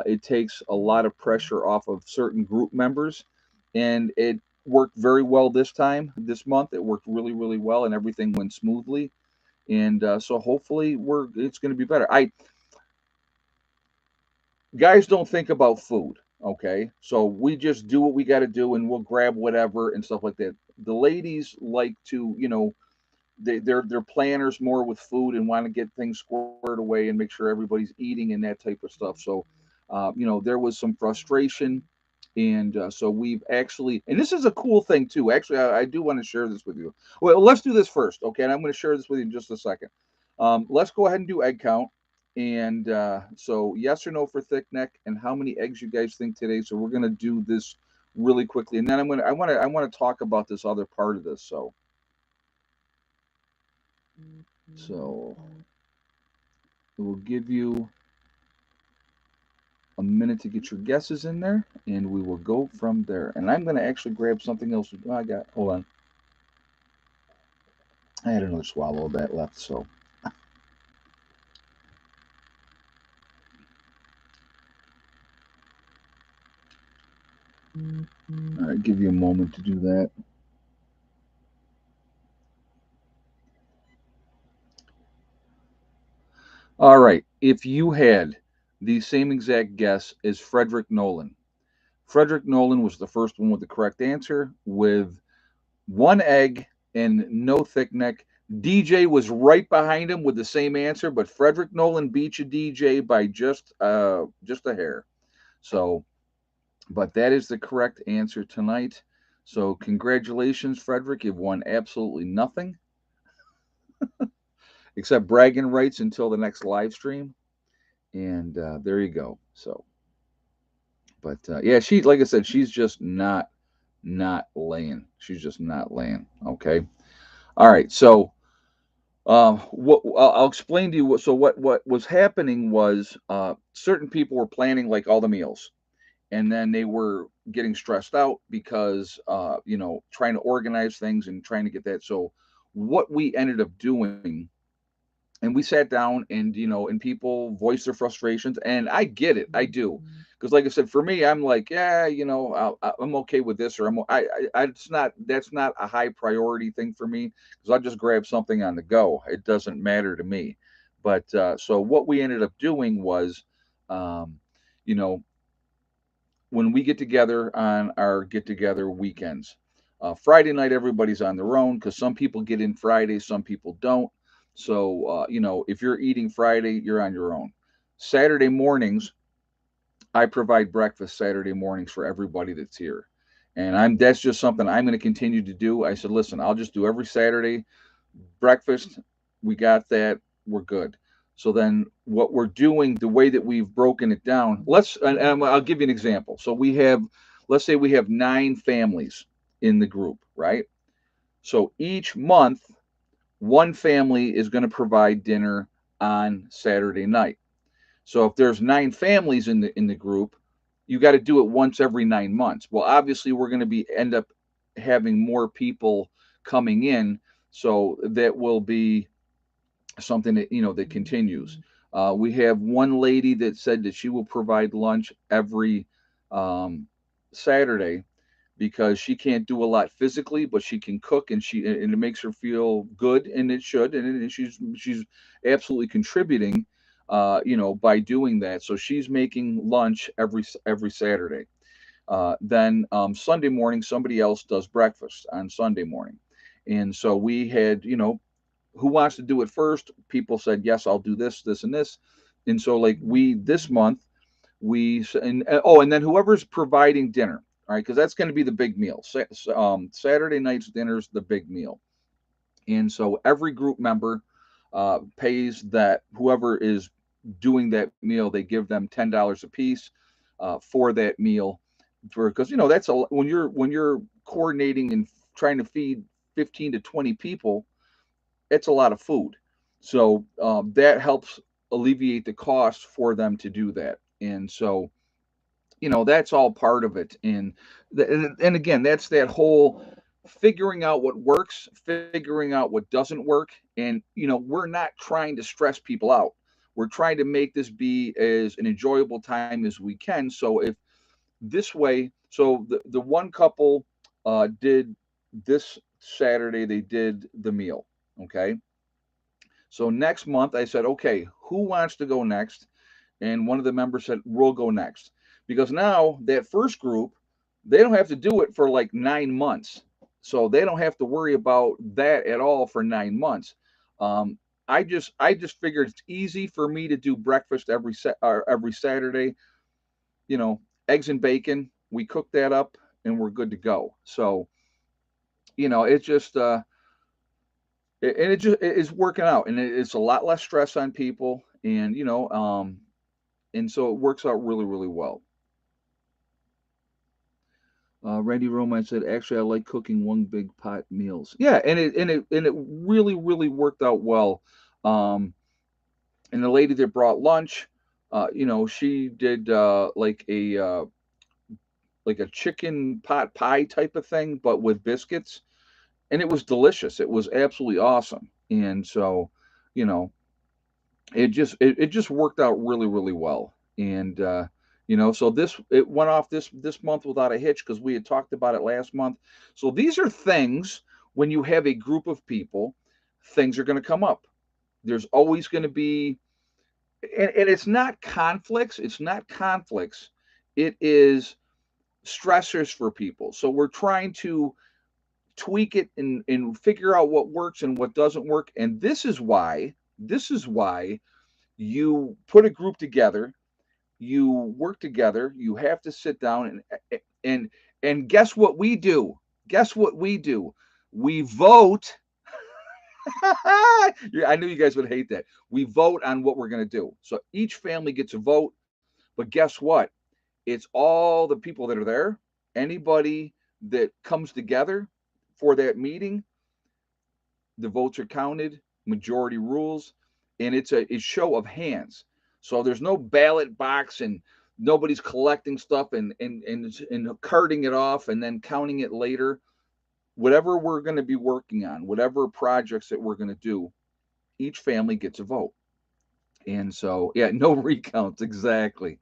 it takes a lot of pressure off of certain group members, and it worked very well this month. It worked really, really well, and everything went smoothly. And so hopefully it's going to be better. I Guys don't think about food. Okay, so we just do what we got to do, and we'll grab whatever and stuff like that. The ladies like to, they're planners more with food and want to get things squared away and make sure everybody's eating and that type of stuff. So, there was some frustration, and so we've actually, and this is a cool thing too. Actually, I do want to share this with you. Well, let's do this first, okay? And I'm going to share this with you in just a second. Let's go ahead and do egg count. And so, yes or no for thick neck, and how many eggs you guys think today. So we're going to do this really quickly, and then I want to talk about this other part of this. So we'll give you a minute to get your guesses in there, and we will go from there. And I'm going to actually grab something else. Hold on. I had another swallow of that left, so. All right, give you a moment to do that. All right, if you had the same exact guess as Frederick Nolan, Frederick Nolan was the first one with the correct answer with one egg and no thick neck. DJ was right behind him with the same answer, but Frederick Nolan beat you, DJ, by just a hair. So, but that is the correct answer tonight. So, congratulations, Frederick. You've won absolutely nothing except bragging rights until the next live stream. And there you go. So, but yeah, she, like I said, she's just not laying. She's just not laying. Okay. All right. So, what I'll explain to you. What was happening was certain people were planning like all the meals, and then they were getting stressed out because trying to organize things and trying to get that. So, what we ended up doing, and we sat down, and and people voiced their frustrations, and I get it, I do, because like I said, for me, I'm like, yeah, I'm okay with this, or it's not, that's not a high priority thing for me, because I'll just grab something on the go. It doesn't matter to me. But so what we ended up doing was, um, you know when we get together on our get together weekends. Friday night, everybody's on their own because some people get in Friday, some people don't. So, if you're eating Friday, you're on your own. Saturday mornings, I provide breakfast Saturday mornings for everybody that's here. And that's just something I'm going to continue to do. I said, listen, I'll just do every Saturday breakfast. We got that. We're good. So then what we're doing, the way that we've broken it down, and I'll give you an example. So let's say we have 9 families in the group, right? So each month, one family is going to provide dinner on Saturday night. So if there's 9 families in the group, you got to do it once every 9 months. Well, obviously we're going to be end up having more people coming in, so that will be something that continues. We have one lady that said that she will provide lunch every um, Saturday because she can't do a lot physically, but she can cook, and it makes her feel good, and it should, and she's absolutely contributing, by doing that. So she's making lunch every Saturday. Then Sunday morning, somebody else does breakfast on Sunday morning, and so we had, who wants to do it first? People said, yes, I'll do this, this, and this. And so, like, this month, and then whoever's providing dinner, all right, because that's going to be the big meal. Saturday night's dinner is the big meal. And so every group member pays that whoever is doing that meal, they give them $10 a piece for that meal. Because that's when you're coordinating and trying to feed 15 to 20 people, it's a lot of food. So that helps alleviate the cost for them to do that. And so that's all part of it. And again, that's that whole figuring out what works, figuring out what doesn't work. And we're not trying to stress people out. We're trying to make this be as an enjoyable time as we can. So if this way, so the one couple did this Saturday, they did the meal. Okay. So next month I said, okay, who wants to go next? And one of the members said, we'll go next. Because now that first group, they don't have to do it for like 9 months. So they don't have to worry about that at all for 9 months. Um, I just figured it's easy for me to do breakfast every Saturday. You know, eggs and bacon. We cook that up and we're good to go. So it's just and it's working out, and it's a lot less stress on people, and so it works out really, really well. Randy Roman said, "Actually, I like cooking one big pot meals." Yeah, and it really, really worked out well. Um, and the lady that brought lunch, she did like a chicken pot pie type of thing, but with biscuits, and it was delicious. It was absolutely awesome. And so, you know, it just worked out really, really well. And so this it went off this month without a hitch because we had talked about it last month. So these are things when you have a group of people, things are going to come up. There's always going to be, and it's not conflicts. It's not conflicts. It is stressors for people. So we're trying to tweak it and figure out what works and what doesn't work. And this is why you put a group together, you work together, you have to sit down and and guess what we do? Guess what we do? We vote. Yeah, I knew you guys would hate that. We vote on what we're going to do. So each family gets a vote, but guess what? It's all the people that are there. Anybody that comes together for that meeting, the votes are counted, majority rules, and it's a show of hands. So there's no ballot box and nobody's collecting stuff and carting it off and then counting it later. Whatever we're going to be working on, whatever projects that we're going to do, each family gets a vote. And so, yeah, no recounts exactly.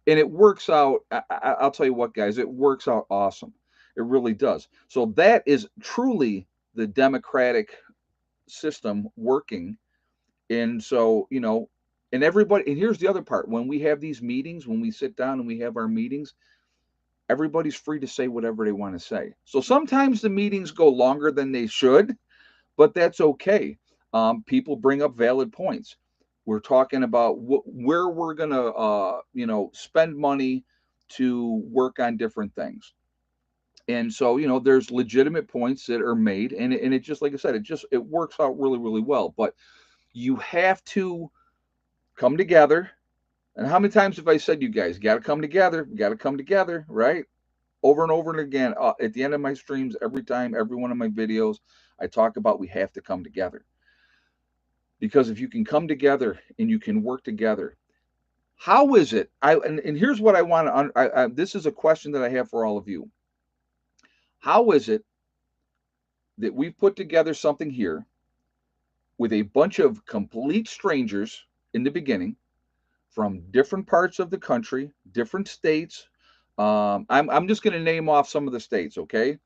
And it works out. I'll tell you what, guys, it works out awesome. It really does. So that is truly the democratic system working. And so, and everybody, and here's the other part: when we have these meetings, when we sit down and we have our meetings, everybody's free to say whatever they want to say. So sometimes the meetings go longer than they should, but that's okay. People bring up valid points. We're talking about where we're going to, spend money to work on different things. And so, there's legitimate points that are made, and it just, like I said, it works out really, really well. But you have to come together. And how many times have I said, you guys got to come together? Got to come together, right? Over and over and again. At the end of my streams, every time, every one of my videos, I talk about we have to come together. Because if you can come together and you can work together, how is it? And here's what I want to. This is a question that I have for all of you. How is it that we've put together something here with a bunch of complete strangers in the beginning from different parts of the country, different states? I'm just going to name off some of the states, okay?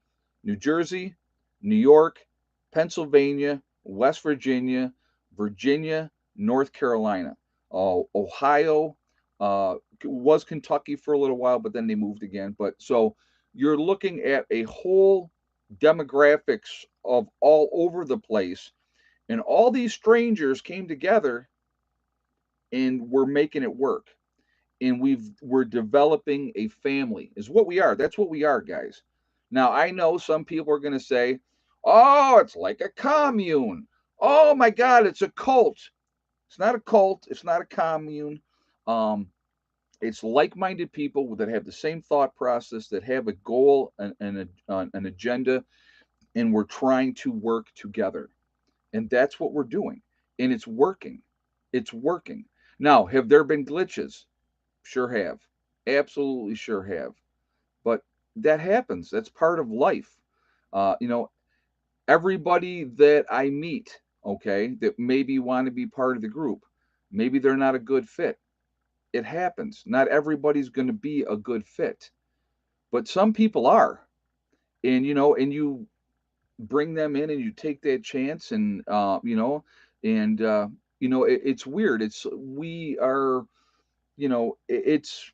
New Jersey, New York, Pennsylvania, West Virginia, Virginia, North Carolina, Ohio, was Kentucky for a little while, but then they moved again. But so you're looking at a whole demographics of all over the place, and all these strangers came together and we're making it work. And we're developing a family is what we are. That's what we are, guys. Now I know some people are going to say, oh, it's like a commune. Oh my God, it's a cult. It's not a cult. It's not a commune. Um, it's like-minded people that have the same thought process, that have a goal and an agenda, and we're trying to work together. And that's what we're doing. And it's working. It's working. Now, have there been glitches? Sure have. Absolutely sure have. But that happens. That's part of life. You know, everybody that I meet, okay, that maybe want to be part of the group, maybe they're not a good fit. It happens. Not everybody's going to be a good fit, but some people are. And, and you bring them in and you take that chance and, and, it's weird. We are, it's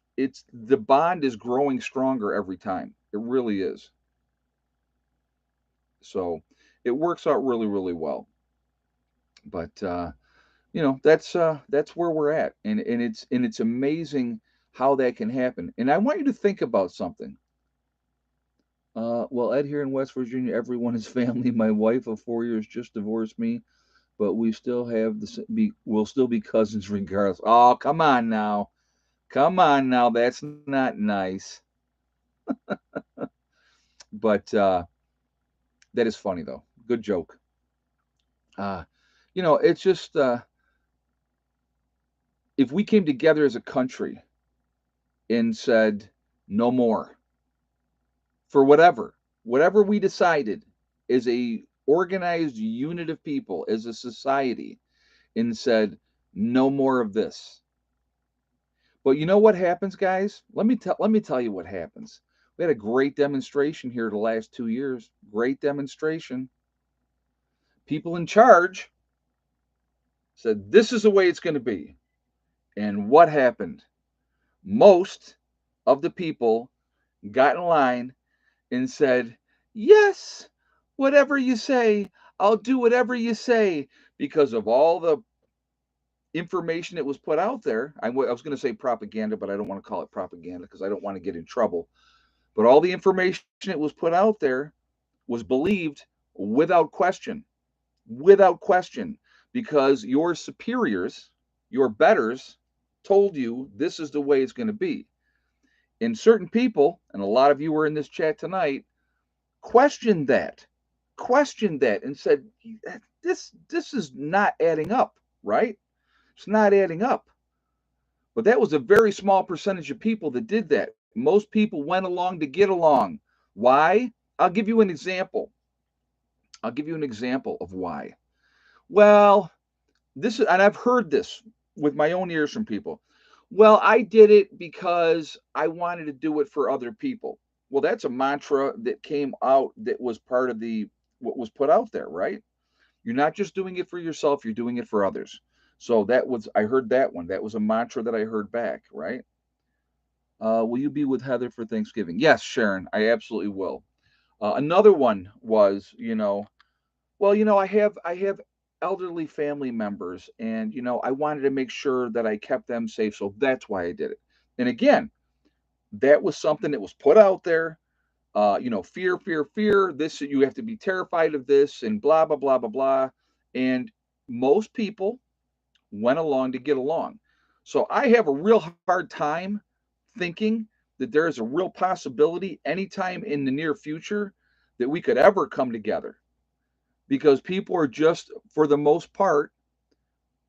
the bond is growing stronger every time. It really is. So it works out really, really well. But, that's where we're at. And it's amazing how that can happen. And I want you to think about something. Well, Ed, here in West Virginia, everyone is family. My wife of 4 years just divorced me, but we still have we'll still be cousins regardless. Oh, come on now. Come on now. That's not nice. But that is funny though. Good joke. Uh, it's just if we came together as a country and said no more for whatever we decided as a organized unit of people, as a society, and said no more of this. But you know what happens, guys? Let me tell you what happens. We had a great demonstration here the last 2 years. Great demonstration. People in charge said this is the way it's going to be. And what happened? Most of the people got in line and said, "Yes, whatever you say, I'll do whatever you say," because of all the information that was put out there. I was going to say propaganda, but I don't want to call it propaganda because I don't want to get in trouble. But all the information that was put out there was believed without question, because your superiors, your betters, told you this is the way it's going to be. And certain people, and a lot of you were in this chat tonight, questioned that, and said, this is not adding up, right? It's not adding up. But that was a very small percentage of people that did that. Most people went along to get along. Why? I'll give you an example. I'll give you an example of why. Well, this is, and I've heard this with my own ears from people. Well, I did it because I wanted to do it for other people. Well, that's a mantra that came out that was part of the what was put out there, right? You're not just doing it for yourself, you're doing it for others. So that was, I heard that one. That was a mantra that I heard back, right? Will you be with Heather for Thanksgiving? Yes, Sharon, I absolutely will. Another one was, well, I have elderly family members, and I wanted to make sure that I kept them safe, so that's why I did it. And again, that was something that was put out there. Fear, fear, fear. This, you have to be terrified of this, and blah blah blah blah blah. And most people went along to get along. So I have a real hard time thinking that there is a real possibility anytime in the near future that we could ever come together, because people are just, for the most part,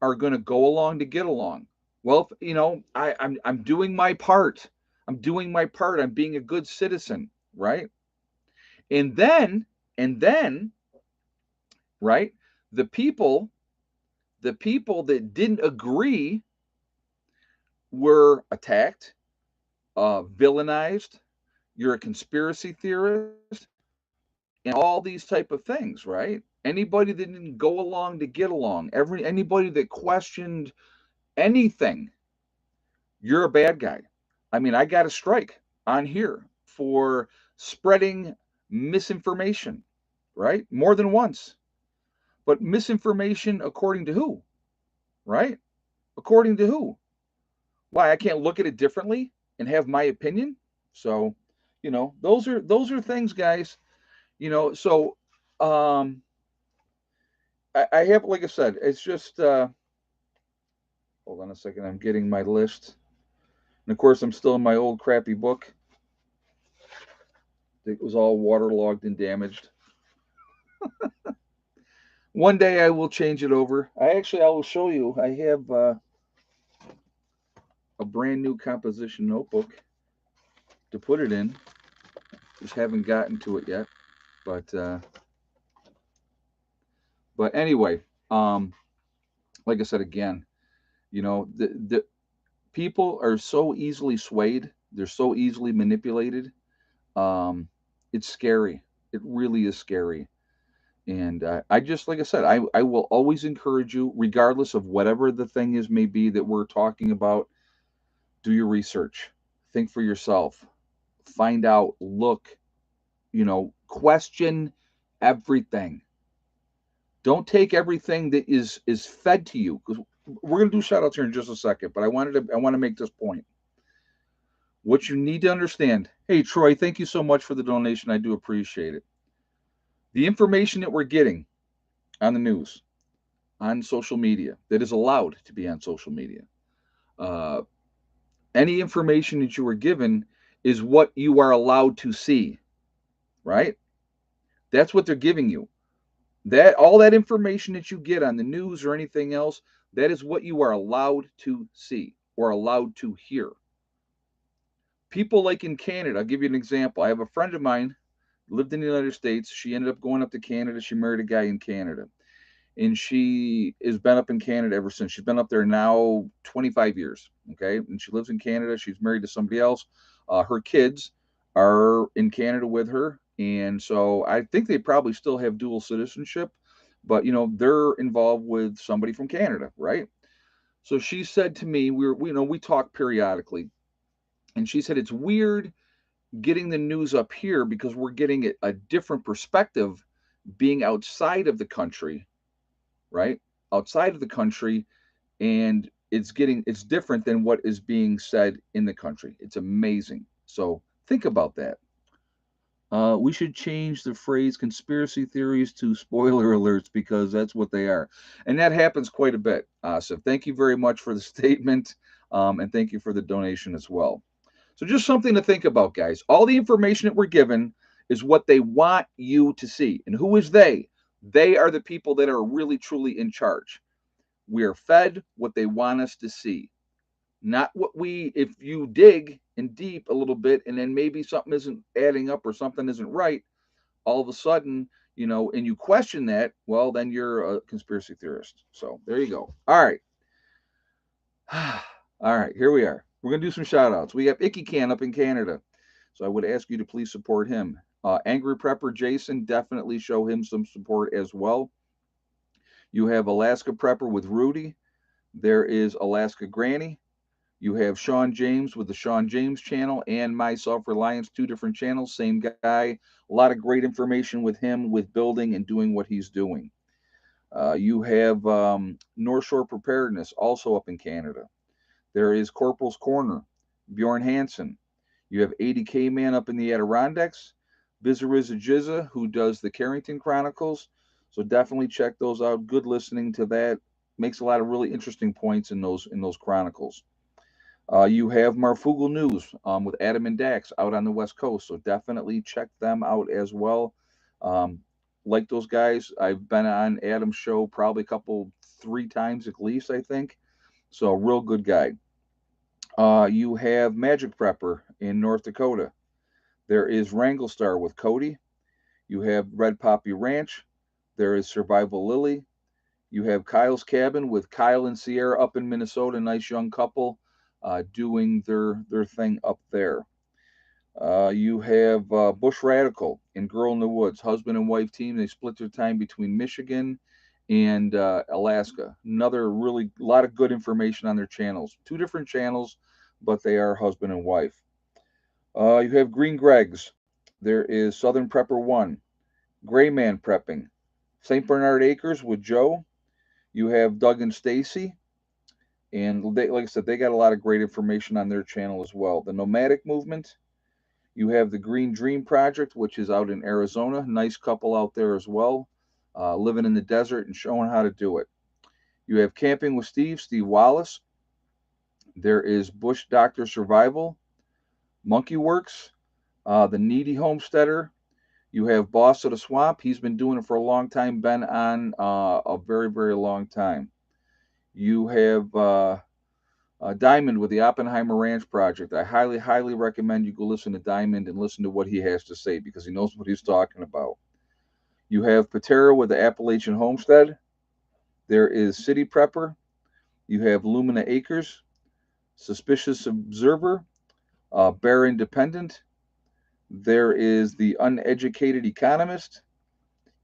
are going to go along to get along. Well, I'm doing my part. I'm doing my part. I'm being a good citizen, right? And then, right, the people, the people that didn't agree were attacked, villainized. You're a conspiracy theorist, and all these type of things, right? Anybody that didn't go along to get along, anybody that questioned anything, you're a bad guy. I mean, I got a strike on here for spreading misinformation, right? More than once. But misinformation according to who, right? According to who? Why, I can't look at it differently and have my opinion? So, those are things, guys. So um I have, like I said, it's just hold on a second. I'm getting my list, and of course, I'm still in my old crappy book. It was all waterlogged and damaged. One day I will change it over. I will show you. I have a brand new composition notebook to put it in. Just haven't gotten to it yet. But uh, but anyway, um, like I said again, the people are so easily swayed. They're so easily manipulated. Um, it's scary. It really is scary. And I just, like I said, I will always encourage you, regardless of whatever the thing is, may be that we're talking about, do your research, think for yourself, find out, look, question everything. Don't take everything that is fed to you. 'Cause we're gonna do shout outs here in just a second, but I want to make this point. What you need to understand. Hey Troy, thank you so much for the donation. I do appreciate it. The information that we're getting on the news, on social media, that is allowed to be on social media. Uh, any information that you are given is what you are allowed to see, right? That's what they're giving you. That all that information that you get on the news or anything else, that is what you are allowed to see or allowed to hear. People like in Canada, I'll give you an example. I have a friend of mine lived in the United States. She ended up going up to Canada. She married a guy in Canada. And she has been up in Canada ever since. She's been up there now 25 years. Okay. And she lives in Canada. She's married to somebody else. Her kids are in Canada with her. And so I think they probably still have dual citizenship, but they're involved with somebody from Canada, right? So she said to me, we talk periodically, and she said it's weird getting the news up here because we're getting a different perspective being outside of the country, right? Outside of the country, and it's different than what is being said in the country. It's amazing. So think about that. We should change the phrase conspiracy theories to spoiler alerts because that's what they are. And that happens quite a bit. So thank you very much for the statement. And thank you for the donation as well. So just something to think about, guys. All the information that we're given is what they want you to see. And who is they? They are the people that are really, truly in charge. We are fed what they want us to see, not what if you dig and deep a little bit and then maybe something isn't adding up or something isn't right, all of a sudden, and you question that, well, then you're a conspiracy theorist. So there you go. All right. All right, here we are. We're going to do some shout outs. We have Icky Can up in Canada. So I would ask you to please support him. Angry Prepper Jason, definitely show him some support as well. You have Alaska Prepper with Rudy. There is Alaska Granny. You have Sean James with the Sean James channel and My Self Reliance, two different channels, same guy. A lot of great information with him with building and doing what he's doing. You have North Shore Preparedness, also up in Canada. There is Corporal's Corner, Bjorn Hansen. You have 80K Man up in the Adirondacks, Bizariza Jizza, who does the Carrington Chronicles. So definitely check those out. Good listening to that. Makes a lot of really interesting points in those chronicles. You have Marfugal News with Adam and Dax out on the West Coast. So definitely check them out as well. Um, like those guys, I've been on Adam's show probably three times at least, I think. So real good guy. You have Magic Prepper in North Dakota. There is Wrangle Star with Cody. You have Red Poppy Ranch. There is Survival Lily. You have Kyle's Cabin with Kyle and Sierra up in Minnesota. Nice young couple doing their thing up there. You have Bush Radical and Girl in the Woods, husband and wife team. They split their time between Michigan and Alaska. Another really lot of good information on their channels. Two different channels, but they are husband and wife. You have Green Greg's. There is Southern Prepper 1, Gray Man Prepping, St. Bernard Acres with Joe. You have Doug and Stacy. And like I said, they got a lot of great information on their channel as well. The Nomadic Movement. You have the Green Dream Project, which is out in Arizona. Nice couple out there as well. living in the desert and showing how to do it. You have Camping with Steve Wallace. There is Bush Doctor Survival, Monkey Works, The Needy Homesteader. You have Boss of the Swamp. He's been doing it for a long time, been on a very, very long time. You have Diamond with the Oppenheimer Ranch Project. I highly, highly recommend you go listen to Diamond and listen to what he has to say because he knows what he's talking about. You have Patera with the Appalachian Homestead. There is City Prepper. You have Lumina Acres, Suspicious Observer, Bear Independent. There is the Uneducated Economist.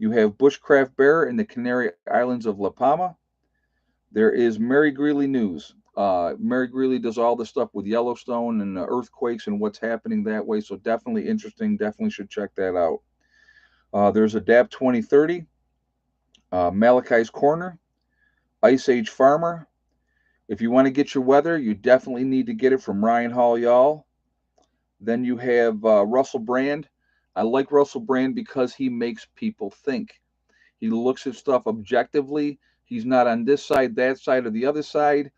You have Bushcraft Bear in the Canary Islands of La Palma. There is Mary Greeley News. Mary Greeley does all the stuff with Yellowstone and the earthquakes and what's happening that way. So definitely interesting. Definitely should check that out. There's Adapt 2030, Malachi's Corner, Ice Age Farmer. If you want to get your weather, you definitely need to get it from Ryan Hall Y'all. Then you have Russell Brand. I like Russell Brand because he makes people think. He looks at stuff objectively. He's not on this side, that side, or the other side.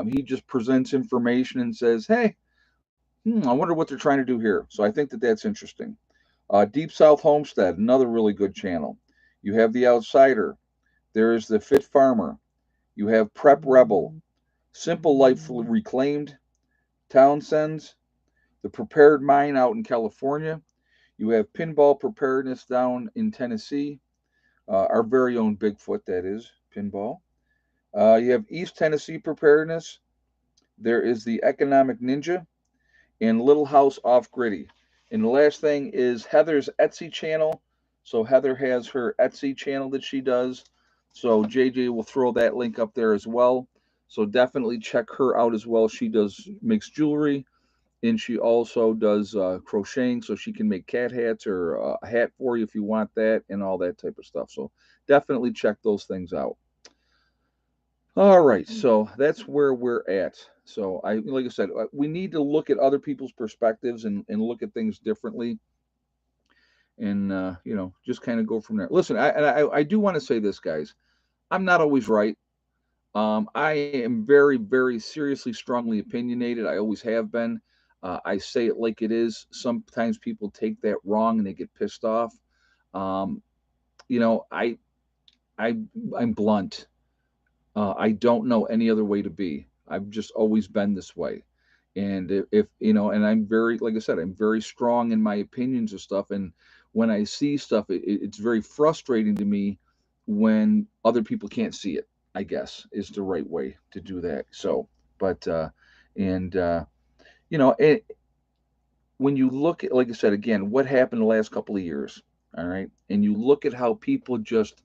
He just presents information and says, hey, I wonder what they're trying to do here. So I think that that's interesting. Deep South Homestead, another really good channel. You have The Outsider. There is The Fit Farmer. You have Prep Rebel. Simple Life Reclaimed. Townsend's. The Prepared Mind out in California. You have Pinball Preparedness down in Tennessee. Our very own Bigfoot, that is, Pinball. You have East Tennessee Preparedness. There is the Economic Ninja and Little House Off Gritty. And the last thing is Heather's Etsy channel. So Heather has her Etsy channel that she does. So JJ will throw that link up there as well. So definitely check her out as well. She makes jewelry, and she also does crocheting, so she can make cat hats or a hat for you if you want that, and all that type of stuff. So definitely check those things out. All right, so that's where we're at. So like I said, we need to look at other people's perspectives and look at things differently, and just kind of go from there. Listen, I do want to say this, guys. I'm not always right. I am very, very seriously, strongly opinionated. I always have been. I say it like it is. Sometimes people take that wrong and they get pissed off. Um, you know, I, I'm blunt. I don't know any other way to be. I've just always been this way. And if and I'm very, like I said, I'm very strong in my opinions of stuff. And when I see stuff, it's very frustrating to me when other people can't see it, I guess is the right way to do that. So, but, and, it, when you look at, like I said, again, what happened the last couple of years, all right, and you look at how people just,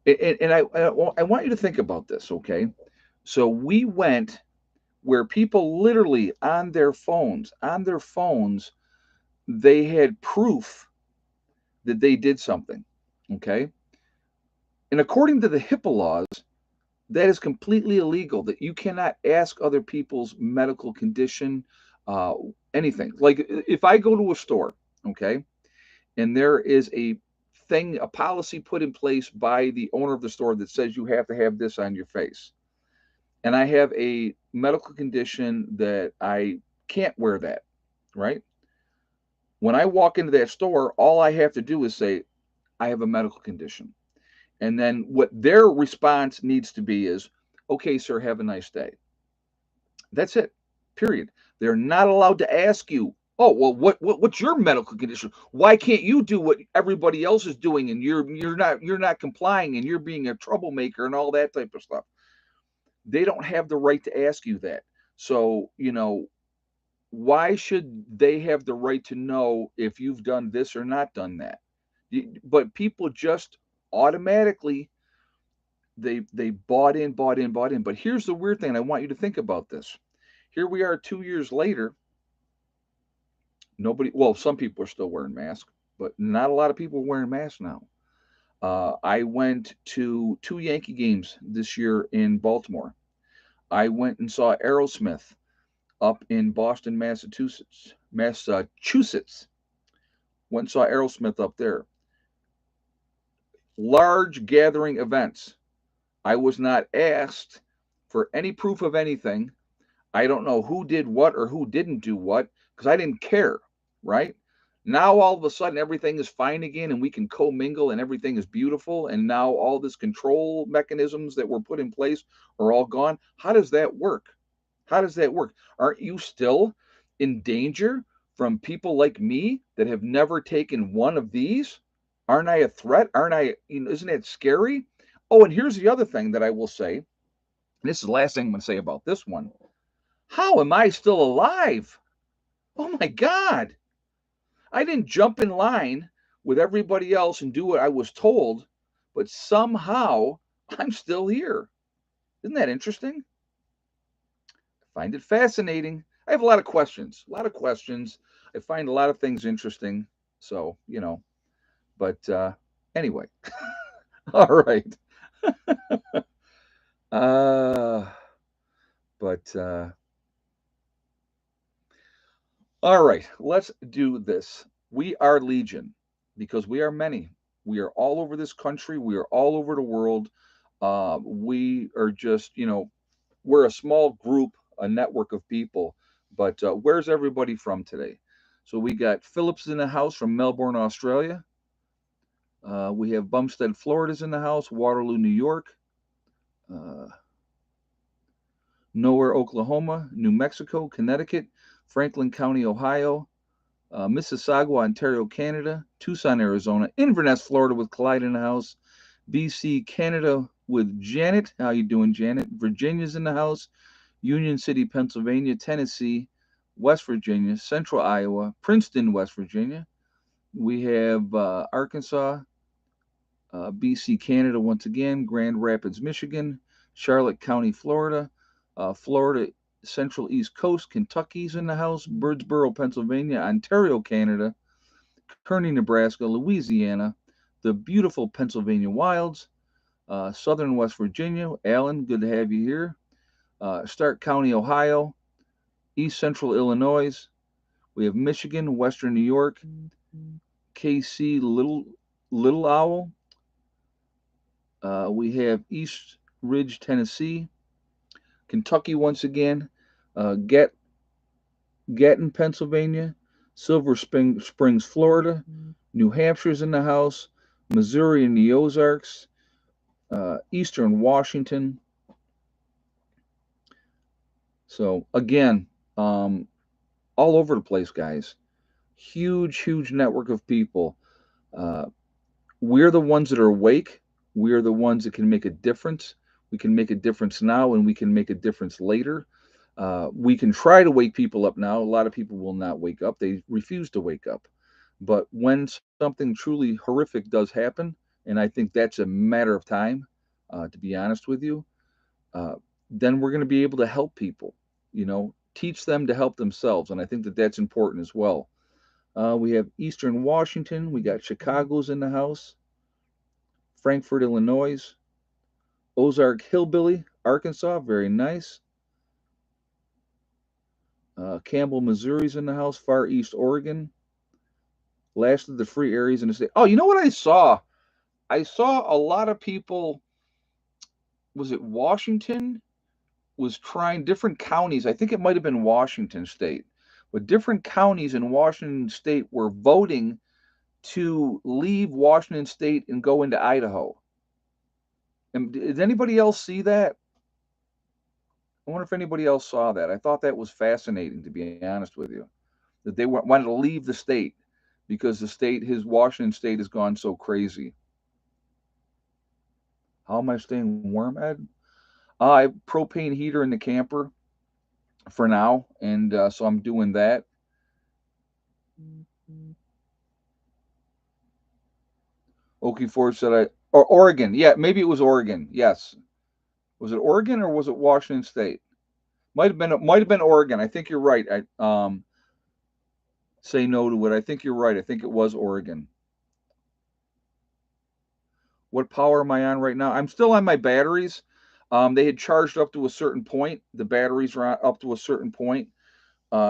and I want you to think about this, okay? So we went where people literally on their phones, they had proof that they did something, okay? And according to the HIPAA laws, that is completely illegal. That you cannot ask other people's medical condition, uh, anything. Like if I go to a store, okay, and there is a policy put in place by the owner of the store that says you have to have this on your face, and I have a medical condition that I can't wear that, right? When I walk into that store, all I have to do is say, I have a medical condition. And then what their response needs to be is, okay, sir, have a nice day. That's it. Period. They're not allowed to ask you, oh, well, what's your medical condition? Why can't you do what everybody else is doing and you're not complying and you're being a troublemaker and all that type of stuff. They don't have the right to ask you that. So, why should they have the right to know if you've done this or not done that? But people just automatically they bought in. But here's the weird thing, and I want you to think about this. Here we are 2 years later. Some people are still wearing masks, but not a lot of people are wearing masks now. I went to two Yankee games this year in Baltimore. I went and saw Aerosmith up in Boston, Massachusetts. Went and saw Aerosmith up there. large gathering events. I was not asked for any proof of anything. I don't know who did what or who didn't do what because I didn't care, right? Now all of a sudden everything is fine again and we can commingle and everything is beautiful. And now all this control mechanisms that were put in place are all gone. How does that work? How does that work? Aren't you still in danger from people like me that have never taken one of these? Aren't I a threat? Aren't I, isn't it scary? Oh, and here's the other thing that I will say. And this is the last thing I'm going to say about this one. How am I still alive? Oh my God. I didn't jump in line with everybody else and do what I was told, but somehow I'm still here. Isn't that interesting? I find it fascinating. I have a lot of questions, a lot of questions. I find a lot of things interesting. So, but anyway, all right. Uh, but all right, let's do this. We are Legion because we are many. We are all over this country. We are all over the world. We are just, we're a small group, a network of people. But where's everybody from today? So we got Phillips in the house from Melbourne, Australia. We have Bumstead, Florida's in the house. Waterloo, New York. Uh, Nowhere, Oklahoma. New Mexico, Connecticut. Franklin County, Ohio. Mississauga, Ontario, Canada, Tucson, Arizona, Inverness, Florida, with Clyde in the house, BC, Canada, with Janet. How you doing, Janet? Virginia's in the house, Union City, Pennsylvania, Tennessee, West Virginia, Central Iowa, Princeton, West Virginia. We have Arkansas, BC, Canada, once again, Grand Rapids, Michigan, Charlotte County, Florida, Florida Central East Coast, Kentucky's in the house, Birdsboro, Pennsylvania, Ontario, Canada, Kearney, Nebraska, Louisiana, the beautiful Pennsylvania Wilds, Southern West Virginia. Alan, good to have you here. Stark County, Ohio, East Central Illinois. We have Michigan, Western New York, KC, Little Owl. We have East Ridge, Tennessee, Kentucky once again, Gatton, Pennsylvania, Springs, Florida, New Hampshire's in the house, Missouri and the Ozarks, Eastern Washington. So again, all over the place, guys. Huge, huge network of people. Uh, we're the ones that are awake. We're the ones that can make a difference. We can make a difference now, and we can make a difference later. We can try to wake people up now. A lot of people will not wake up. They refuse to wake up. But when something truly horrific does happen, and I think that's a matter of time, to be honest with you, uh, then we're going to be able to help people, teach them to help themselves. And I think that that's important as well. We have Eastern Washington. We got Chicago's in the house, Frankfort, Illinois, Ozark Hillbilly, Arkansas. Very nice. Campbell, Missouri's in the house, Far East Oregon. Last of the free areas in the state. Oh, you know what I saw? I saw a lot of people. Was it Washington? Was trying different counties. I think it might have been Washington State, but different counties in Washington State were voting to leave Washington State and go into Idaho. And did anybody else see that? I wonder if anybody else saw that. I thought that was fascinating, to be honest with you, that they wanted to leave the state because his Washington State has gone so crazy. How am I staying warm, Ed? I have propane heater in the camper for now, and so I'm doing that. Okie Ford said or Oregon. Yeah, maybe it was Oregon. Yes. Was it Oregon or was it Washington State? Might have been Oregon. I think you're right. I say no to it. I think you're right. I think it was Oregon. What power am I on right now? I'm still on my batteries. They had charged up to a certain point. The batteries are up to a certain point.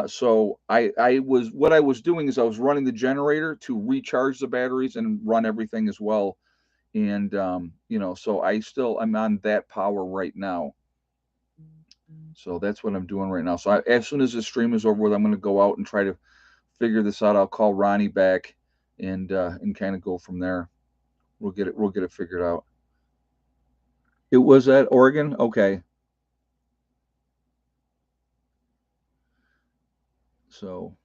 So what I was doing is I was running the generator to recharge the batteries and run everything as well. And so I'm on that power right now. So that's what I'm doing right now. So as soon as the stream is over with, I'm going to go out and try to figure this out. I'll call Ronnie back and kind of go from there. We'll get it figured out. It was at Oregon. Okay. So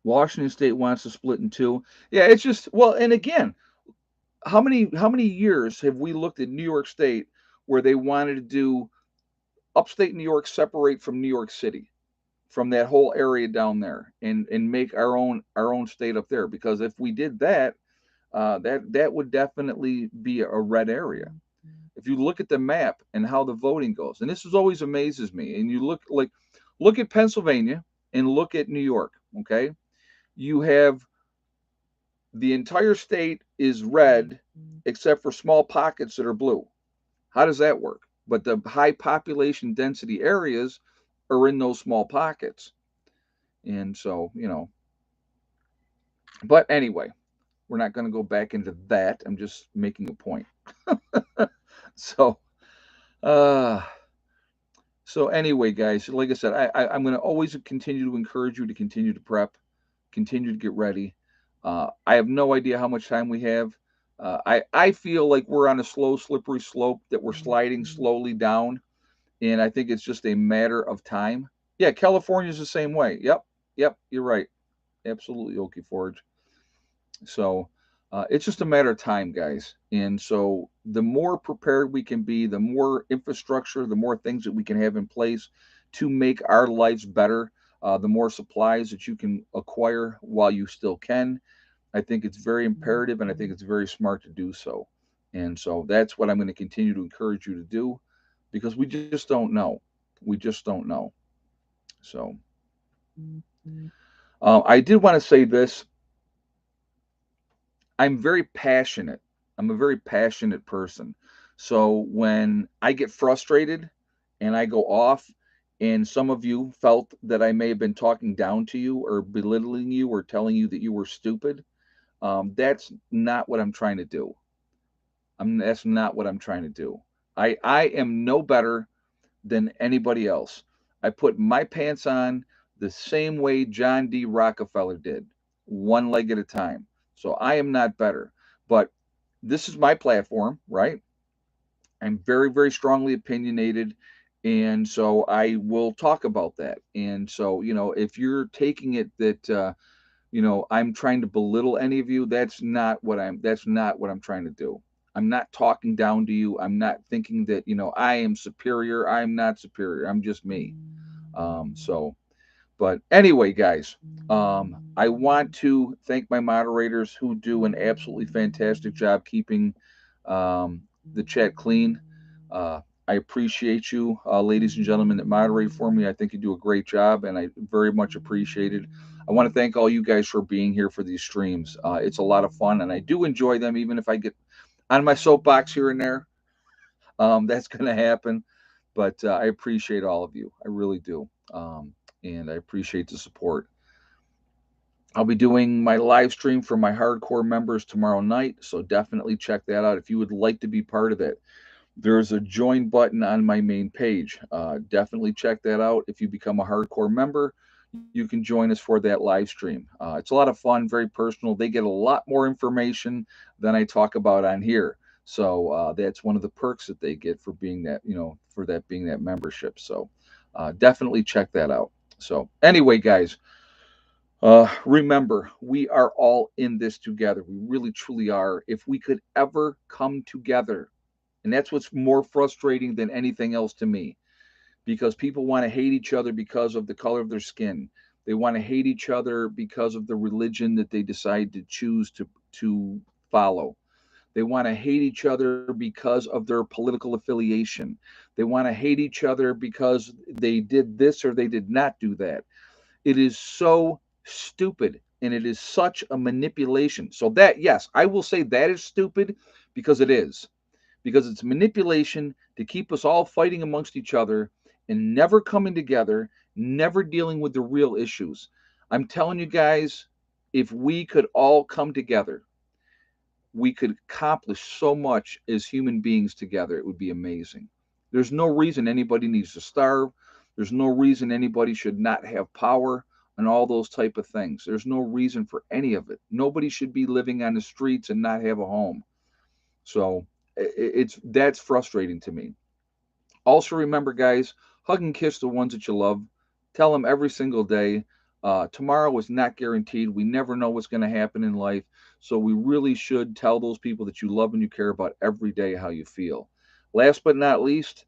Washington State wants to split in two. Yeah, it's just, well, and again, how many years have we looked at New York State where they wanted to do upstate New York separate from New York City, from that whole area down there, and make our own state up there? Because if we did that, that would definitely be a red area. If you look at the map and how the voting goes, and this is always amazes me, and you look at Pennsylvania and look at New York. Okay, you have the entire state is red except for small pockets that are blue. How does that work? But the high population density areas are in those small pockets. And so, but anyway, we're not going to go back into that. I'm just making a point. So, uh, so anyway, guys, like I said, I'm going to always continue to encourage you to continue to prep, continue to get ready. I have no idea how much time we have. I feel like we're on a slow, slippery slope that we're sliding slowly down, and I think it's just a matter of time. Yeah, California's the same way. Yep, yep, you're right. Absolutely, Okie Forge. So it's just a matter of time, guys. And so the more prepared we can be, the more infrastructure, the more things that we can have in place to make our lives better, the more supplies that you can acquire while you still can. I think it's very imperative, and I think it's very smart to do so. And so that's what I'm going to continue to encourage you to do, because we just don't know. We just don't know. So I did want to say this. I'm very passionate. I'm a very passionate person. So when I get frustrated and I go off, and some of you felt that I may have been talking down to you or belittling you or telling you that you were stupid, that's not what I'm trying to do. That's not what I'm trying to do. I am no better than anybody else. I put my pants on the same way John D. Rockefeller did, one leg at a time. So I am not better. But this is my platform, right? I'm very, very strongly opinionated. And so I will talk about that. And so, if you're taking it that, I'm trying to belittle any of you, that's not what I'm trying to do. I'm not talking down to you. I'm not thinking that, I am superior. I'm not superior. I'm just me. But anyway, guys, I want to thank my moderators who do an absolutely fantastic job keeping um, the chat clean. Uh, I appreciate you, ladies and gentlemen, that moderate for me. I think you do a great job, and I very much appreciate it. I want to thank all you guys for being here for these streams. It's a lot of fun, and I do enjoy them, even if I get on my soapbox here and there. That's going to happen. But I appreciate all of you. I really do. And I appreciate the support. I'll be doing my live stream for my hardcore members tomorrow night. So definitely check that out if you would like to be part of it. There's a join button on my main page. Definitely check that out. If you become a hardcore member, you can join us for that live stream. It's a lot of fun, very personal. They get a lot more information than I talk about on here. So that's one of the perks that they get for being that, for that being that membership. So definitely check that out. So anyway, guys, remember, we are all in this together. We really, truly are. If we could ever come together, and that's what's more frustrating than anything else to me, because people want to hate each other because of the color of their skin. They want to hate each other because of the religion that they decide to choose to follow. They want to hate each other because of their political affiliation. They want to hate each other because they did this or they did not do that. It is so stupid, and it is such a manipulation. So that, yes, I will say that is stupid, because it is, because it's manipulation to keep us all fighting amongst each other and never coming together, never dealing with the real issues. I'm telling you guys, If we could all come together, we could accomplish so much as human beings together. It would be amazing. There's no reason anybody needs to starve. There's no reason anybody should not have power and all those type of things. There's no reason for any of it. Nobody should be living on the streets and not have a home. So it's that's frustrating to me. Also, remember, guys, hug and kiss the ones that you love. Tell them every single day. Tomorrow is not guaranteed. We never know what's going to happen in life. So, we really should tell those people that you love and you care about every day how you feel. Last but not least,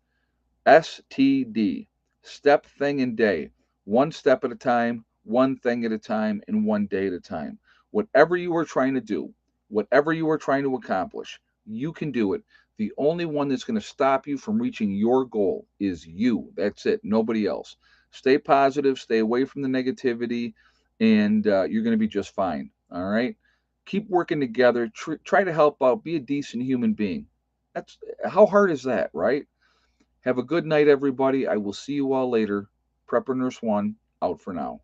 STD, step, thing, and day. One step at a time, one thing at a time, and one day at a time. Whatever you are trying to do, whatever you are trying to accomplish, you can do it. The only one that's going to stop you from reaching your goal is you. That's it, nobody else. Stay positive, stay away from the negativity, and you're going to be just fine. All right? Keep working together. Try to help out. Be a decent human being. That's how hard is that, right? Have a good night, everybody. I will see you all later. Prepper Nurse One, out for now.